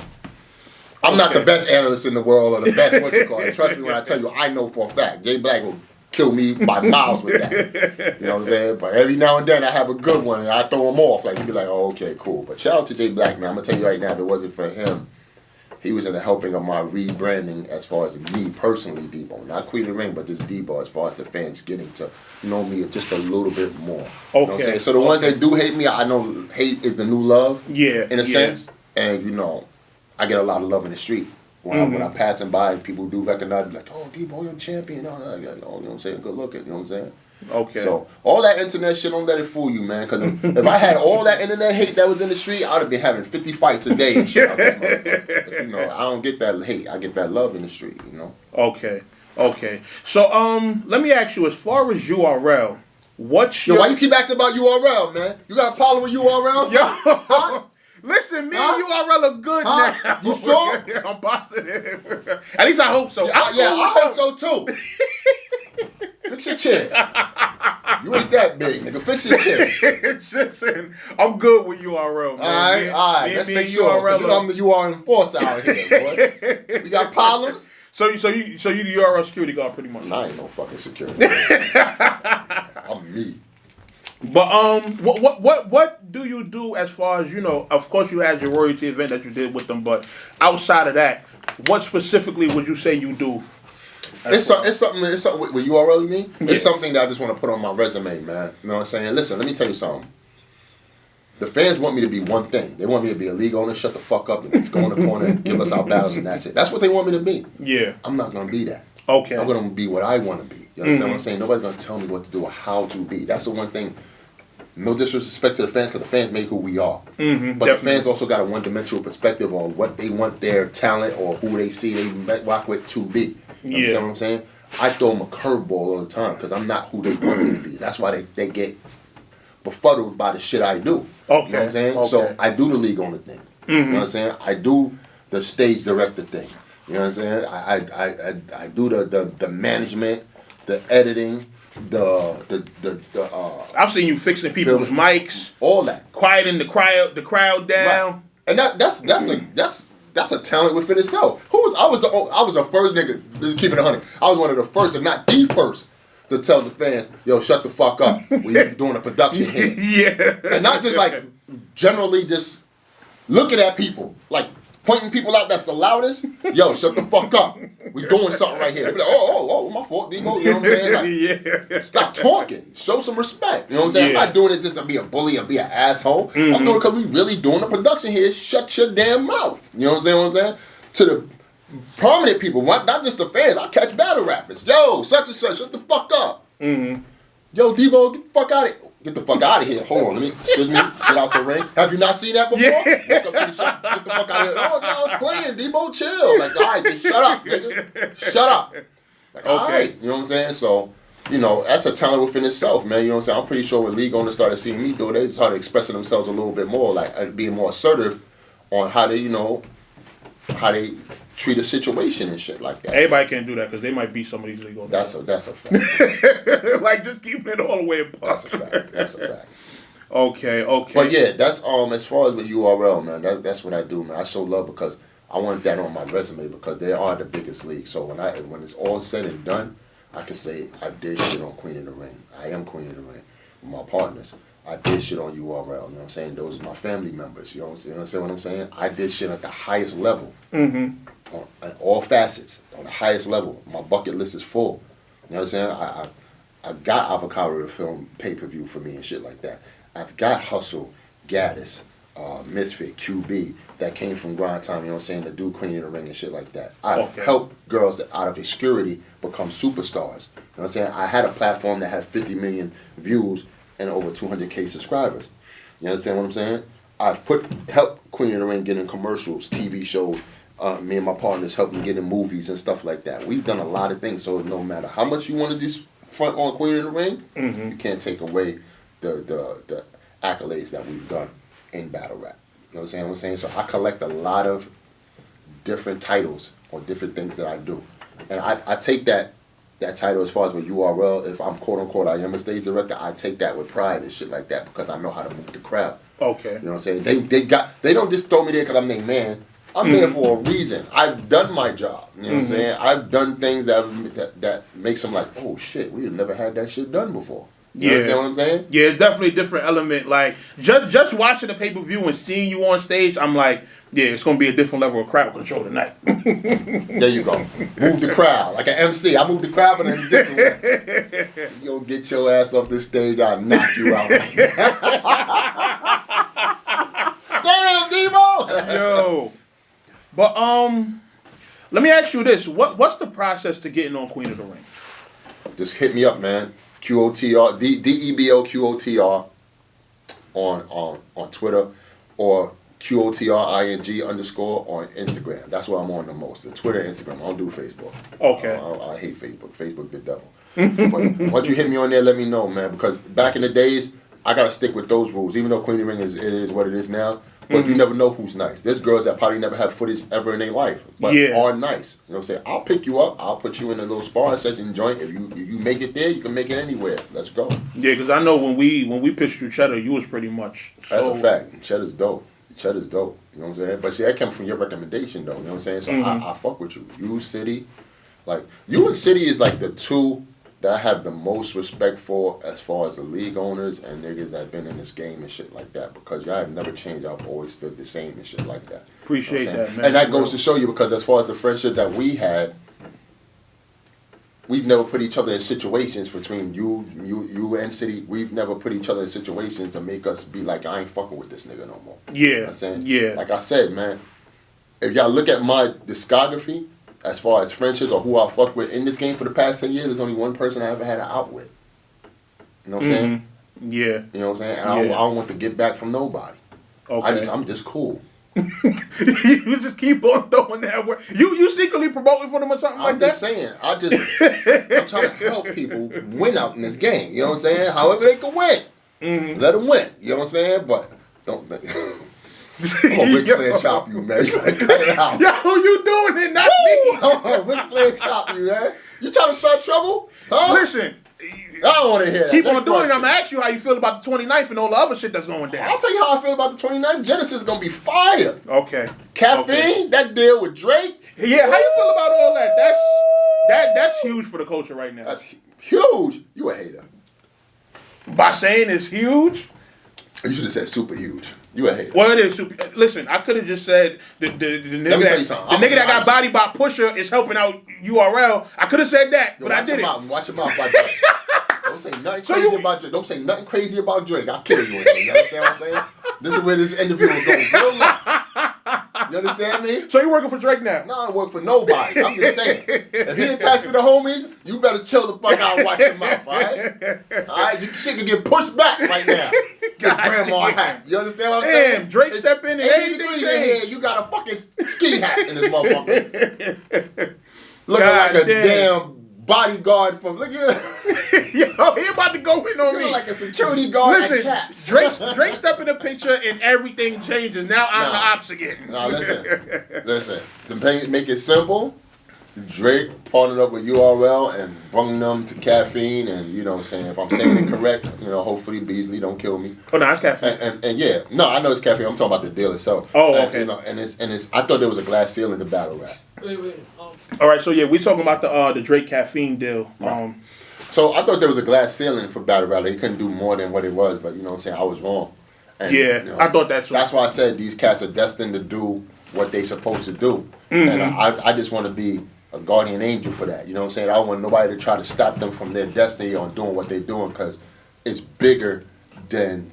I'm not the best analyst in the world or the best what you call it. Trust me when I tell you, I know for a fact. Jay Black will kill me by miles with that. You know what I'm saying? But every now and then I have a good one and I throw him off. Like, he'd be like, oh, okay, cool. But shout out to Jay Black, man. I'm gonna tell you right now, if it wasn't for him, he was in the helping of my rebranding as far as me personally, Debo. Not Queen of the Ring, but just Debo as far as the fans getting to know me just a little bit more. You know what I'm saying? So the ones that do hate me, I know hate is the new love. In a sense. And, you know, I get a lot of love in the street. When I'm passing by and people do recognize me, like, oh, Debo, you're a champion. You know what I'm saying? Good looking. You know what I'm saying? So all that internet shit, don't let it fool you, man. Because if I had all that internet hate that was in the street, I'd have been having 50 fights a day and shit out this motherfucker. You know, I don't get that hate. I get that love in the street. You know. Okay. So let me ask you, as far as URL, what's your... Yo, why you keep asking about URL, man? You got a problem with URL? Yo. Huh? Listen, me and URL are good now. You sure? I'm positive. At least I hope so. I hope so too. Fix your chair. You ain't that big, nigga. Fix your chair. Listen, I'm good with URL, man. All right. Let's make sure. I'm the URL enforcer out here, boy. We got problems. So you the URL security guard, pretty much. I ain't no fucking security. I'm me. But what do you do as far as, you know, of course you had your royalty event that you did with them, but outside of that, what specifically would you say you do? It's something with URL, you mean? It's something that I just want to put on my resume, man. You know what I'm saying? Listen, let me tell you something. The fans want me to be one thing. They want me to be a league owner, shut the fuck up, and just go in the corner and give us our battles, and that's it. That's what they want me to be. Yeah. I'm not going to be that. Okay. I'm going to be what I want to be. You understand what I'm saying? Nobody's going to tell me what to do or how to be. That's the one thing. No disrespect to the fans, because the fans make who we are. But definitely. The fans also got a one-dimensional perspective on what they want their talent or who they see they rock with to be. You understand what I'm saying? I throw them a curveball all the time because I'm not who they want me to be. That's why they get befuddled by the shit I do. Okay. You know what I'm saying? So I do the league owner thing. You know what I'm saying? I do the stage director thing. You know what I'm saying? I do the management, the editing, I've seen you fixing people's mics, all that, quieting the crowd down, right. And that's a talent within itself. I was the first nigga, just keep it 100. I was one of the first, and not the first, to tell the fans, yo, shut the fuck up. We're doing a production here. And not just like generally just looking at people, like pointing people out that's the loudest. Yo, shut the fuck up. We doing something right here. They be like, oh, my fault, Debo. You know what I'm saying? Like, stop talking. Show some respect. You know what I'm saying? I'm not doing it just to be a bully and be an asshole. I'm doing it because we really doing the production here. Shut your damn mouth. You know what I'm saying? To the prominent people, not just the fans. I catch battle rappers. Yo, such and such, shut the fuck up. Yo, Debo, get the fuck out of here. Get the fuck out of here. Hold on, excuse me, get out the ring. Have you not seen that before? Yeah. Walk up to the shop, get the fuck out of here. Oh, no, I was playing, Debo, chill. Like, all right, just shut up, nigga. Shut up. Like, all right, you know what I'm saying? So, you know, that's a talent within itself, man. You know what I'm saying? I'm pretty sure when league owners started seeing me do it, they started expressing themselves a little bit more, like being more assertive on how they, you know, how they treat a situation and shit like that. Everybody can't do that because they might beat some of these league owners. That's a fact. Like, just keeping it all the way in That's a fact. That's a fact. Okay. But yeah, that's as far as with URL, man. That's what I do, man. I show love because I want that on my resume because they are the biggest league. So when it's all said and done, I can say I did shit on Queen of the Ring. I am Queen of the Ring with my partners. I did shit on URL. You know what I'm saying? Those are my family members. You know what I'm saying? I did shit at the highest level. On all facets, on the highest level. My bucket list is full. You know what I'm saying? I got Avocado to film pay-per-view for me and shit like that. I've got Hustle, Gaddis, Misfit, QB that came from Grind Time, you know what I'm saying, to do Queen of the Ring and shit like that. I've helped girls that out of obscurity become superstars. You know what I'm saying? I had a platform that had 50 million views and over 200K subscribers. You understand what I'm saying? I've helped Queen of the Ring get in commercials, TV shows. Me and my partners helped me get in movies and stuff like that. We've done a lot of things, so no matter how much you want to just front on Queen of the Ring, you can't take away the accolades that we've done in battle rap. You know what I'm saying? So I collect a lot of different titles or different things that I do. And I take that title as far as with URL, if I'm quote unquote I am a stage director, I take that with pride and shit like that because I know how to move the crowd. Okay. You know what I'm saying? They don't just throw me there because I'm their man. I'm there for a reason. I've done my job. You know what I'm saying? I've done things that makes them like, oh shit, we've never had that shit done before. You understand what I'm saying? Yeah, it's definitely a different element. Like, just watching the pay-per-view and seeing you on stage, I'm like, yeah, it's going to be a different level of crowd control tonight. There you go. Move the crowd. Like an MC. I move the crowd, but in a different way. You don't get your ass off this stage, I'll knock you out. Damn, Debo! Yo. But, let me ask you this. What's the process to getting on Queen of the Ring? Just hit me up, man. QOTR, DEBO QOTR on Twitter or QOTRING _ on Instagram. That's where I'm on the most. The Twitter, Instagram. I don't do Facebook. Okay. I hate Facebook. Facebook the devil. But once you hit me on there, let me know, man. Because back in the days, I gotta stick with those rules. Even though Queen of the Ring is what it is now. But you never know who's nice. There's girls that probably never have footage ever in their life, but are nice. You know what I'm saying? I'll pick you up. I'll put you in a little sparring session joint. If you make it there, you can make it anywhere. Let's go. Yeah, because I know when we pitched you Cheddar, you was pretty much. That's a fact. Cheddar's dope. Cheddar's dope. You know what I'm saying? But see, that came from your recommendation, though. You know what I'm saying? So I fuck with you. You, City. Like, you and City is like the two that I have the most respect for as far as the league owners and niggas that been in this game and shit like that, because y'all have never changed. I've always stood the same and shit like that. Appreciate that, man. And that goes to show you, because as far as the friendship that we had, we've never put each other in situations between you and City. We've never put each other in situations to make us be like, I ain't fucking with this nigga no more. Yeah. You know what I'm saying? Yeah. Like I said, man, if y'all look at my discography, as far as friendships or who I fuck with in this game for the past 10 years, there's only one person I ever had an out with. You know what I'm saying? Yeah. You know what I'm saying? And I don't want to get back from nobody. Okay. I'm just cool. You just keep on throwing that word. You secretly promoting for them or something like that? I'm just saying. I'm trying to help people win out in this game. You know what I'm saying? However they can win. Let them win. You know what I'm saying? But don't... I'm gonna Ric Flair chop you, man. You gotta cut it out. Yo, you doing it, not me. Ric Flair chop you, man. You trying to start trouble? Huh? Listen. I don't want to hear that. Keep on doing it. I'm going to ask you how you feel about the 29th and all the other shit that's going down. I'll tell you how I feel about the 29th. Genesis is going to be fire. Okay. Caffeine, that deal with Drake. Yeah, how you feel about all that? That's huge for the culture right now. That's huge. You a hater. By saying it's huge? You should have said super huge. You a hater. Well, it is super. Listen, I could have just said the nigga that got bodied by Pusha is helping out URL. I could have said that, but I didn't. Watch your mouth, by Drake. Don't say nothing crazy about Drake. Don't say nothing crazy about Drake. I'll kill you. You understand what I'm saying? This is where this interview is going. Real life. You understand me? So you working for Drake now? No, I work for nobody. I'm just saying. If he attached to the homies, you better chill the fuck out and watch your mouth, all right? All right? You shit can get pushed back right now. Your grandma hat. You understand what I'm saying? Damn, Drake step in and everything changed. You got a fucking ski hat in this motherfucker. Looking like a damn bodyguard from, look at yo, he about to go in on me. Like a security guard at Chaps. Drake step in the picture and everything changes. Now I'm the ops again. No, listen. To make it simple, Drake partnered up with URL and brung them to Caffeine, and you know what I'm saying, if I'm saying it correct, you know, hopefully Beasley don't kill me. Oh no, it's Caffeine. And yeah, no, I know it's Caffeine. I'm talking about the deal itself. Oh, okay. You know, and it's I thought there was a glass ceiling to battle rap. Wait. All right, so yeah, we're talking about the Drake Caffeine deal. Right. So I thought there was a glass ceiling for battle rap. They couldn't do more than what it was, but you know what I'm saying, I was wrong. And, yeah, you know, I thought that too. That's why I said these cats are destined to do what they supposed to do. Mm-hmm. And I just want to be a guardian angel for that. You know what I'm saying? I don't want nobody to try to stop them from their destiny on doing what they're doing, because it's bigger than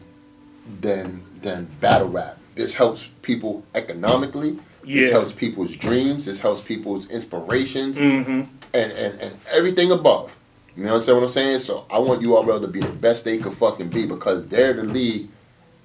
battle rap. This helps people economically. Yeah. This helps people's dreams. This helps people's inspirations, and everything above. You know what I'm saying? So I want URL to be the best they could fucking be, because they're the league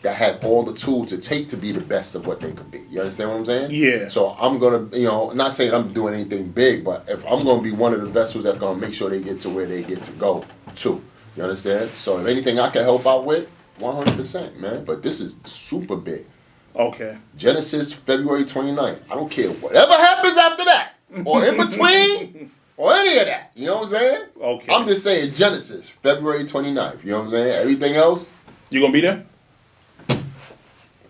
that has all the tools to take to be the best of what they could be. You understand what I'm saying? Yeah. So I'm going to, you know, not saying I'm doing anything big, but if I'm going to be one of the vessels that's going to make sure they get to where they get to go to. You understand? So if anything I can help out with, 100%, man. But this is super big. Okay. Genesis, February 29th. I don't care whatever happens after that, or in between, or any of that. You know what I'm saying? Okay. I'm just saying Genesis, February 29th. You know what I'm saying? Everything else. You gonna be there?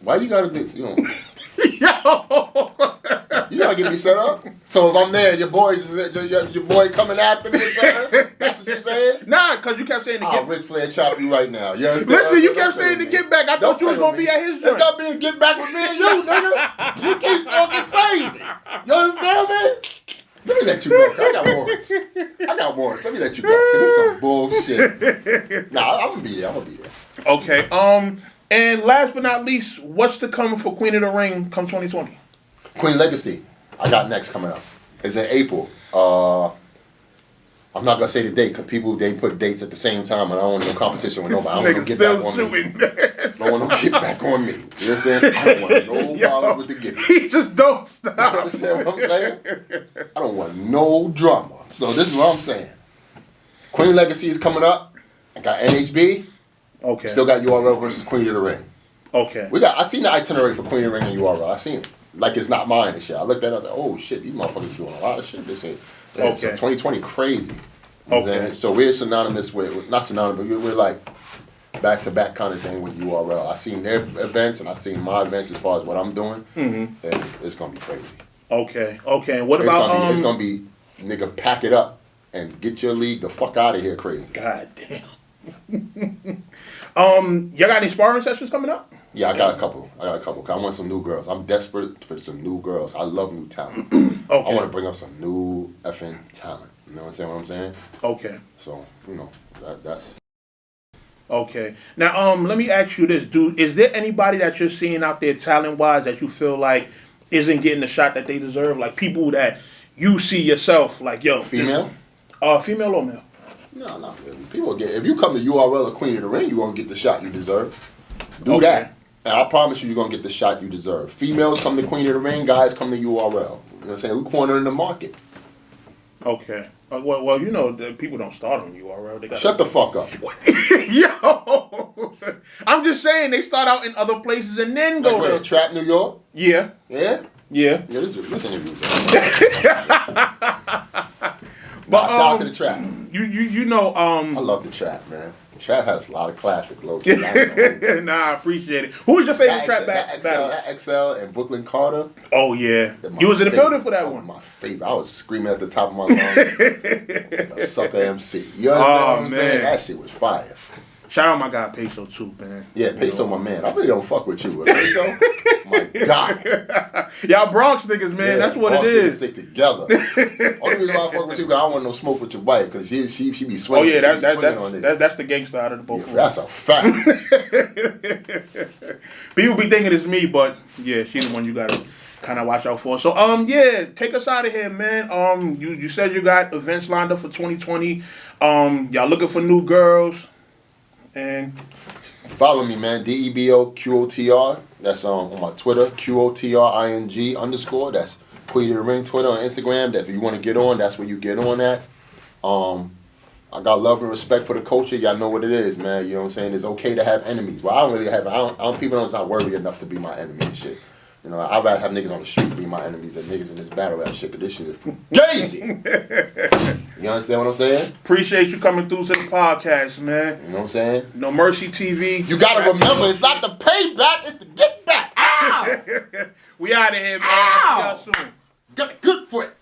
Why you gotta do, you know? Yo! You gotta get me set up. So if I'm there, your boy coming after me or something? That's what you're saying? Nah, because you kept saying to get Ric Flair chop you right now. You understand? Listen, you kept saying to get back. I thought you was going to be at his joint. It's got to be a get back with me and you, nigga. You keep talking crazy. You understand me? Let me let you go. I got warrants. Let me let you go. This is some bullshit. Nah, I'm going to be there. Okay. And last but not least, what's to come for Queen of the Ring come 2020? Queen Legacy. I got next coming up. It's in April. I'm not gonna say the date because people they put dates at the same time, and I don't want no competition with nobody. I don't want to get back on me. I don't want no get back on me. You understand? I don't want no problems with the get back. He just don't stop. You understand what I'm saying? I don't want no drama. So this is what I'm saying. Queen Legacy is coming up. I got NHB. Okay. Still got URL versus Queen of the Ring. Okay. I seen the itinerary for Queen of the Ring and URL. I seen it. Like it's not mine and shit. I looked at it, I was like, oh shit, these motherfuckers doing a lot of shit this year. Yeah, Okay. So 2020 crazy. You know what I'm saying? So we're synonymous with, not synonymous, but we're like back-to-back kind of thing with URL. I seen their events and I seen my events as far as what I'm doing. And it's going to be crazy. Okay. And what about... It's going to be, nigga, pack it up and get your league the fuck out of here crazy. God damn. Y'all got any sparring sessions coming up? Yeah, I got a couple. Cause I want some new girls. I'm desperate for some new girls. I love new talent. Okay. I want to bring up some new effing talent. You know what I'm saying? Okay. So, you know, that's... Okay. Now, let me ask you this, dude. Is there anybody that you're seeing out there talent-wise that you feel like isn't getting the shot that they deserve? Like people that you see yourself like, yo... Female? Female or male? No, not really. People get... If you come to URL or Queen of the Ring, you're going to get the shot you deserve. Do that. And I promise you're going to get the shot you deserve. Females come to Queen of the Ring, guys come to URL. You know what I'm saying? We're cornering the market. Okay. Well, you know, the people don't start on URL. They got Shut the fuck up. Yo! I'm just saying they start out in other places and then go to... Trap New York? Yeah. Yeah? Yeah. Yeah, this interview's But shout out to the Trap. You know, I love the Trap, man. The Trap has a lot of classics, low-key. Nah, I appreciate it. Who was your favorite Trap battle? That XL and Brooklyn Carter. Oh, yeah. You was in the building for that one. My favorite. I was screaming at the top of my lungs. A sucker MC. You understand what I'm saying? That shit was fire. Shout out my guy Peso too, man. Yeah, Peso, my man. I really don't fuck with you, Peso. My God. Y'all Bronx niggas, man. That's what Bronx it is. Niggas stick together. Only reason why I fuck with you, because I don't want no smoke with your wife, because she be swinging. Oh yeah, that's the gangster out of the both. Yeah, that's a fact. People be thinking it's me, but yeah, she's the one you gotta kind of watch out for. So, yeah, take us out of here, man. You said you got events lined up for 2020. Y'all looking for new girls, and follow me, man. DEBOQOTR. That's on my Twitter, QOTRING_. That's Queen of the Ring Twitter and Instagram. That if you want to get on, that's where you get on at. I got love and respect for the culture. Y'all know what it is, man. You know what I'm saying? It's okay to have enemies. Well, I don't really have. People don't not worthy enough to be my enemy and shit. You know, I'd rather have niggas on the street be my enemies than niggas in this battle rap shit. Cause this shit is crazy. You understand what I'm saying? Appreciate you coming through to the podcast, man. You know what I'm saying? No Mercy TV. You gotta remember, it's not the payback, it's the get back. Ow! We out of here, man. Ow! See y'all soon. Got it good for it.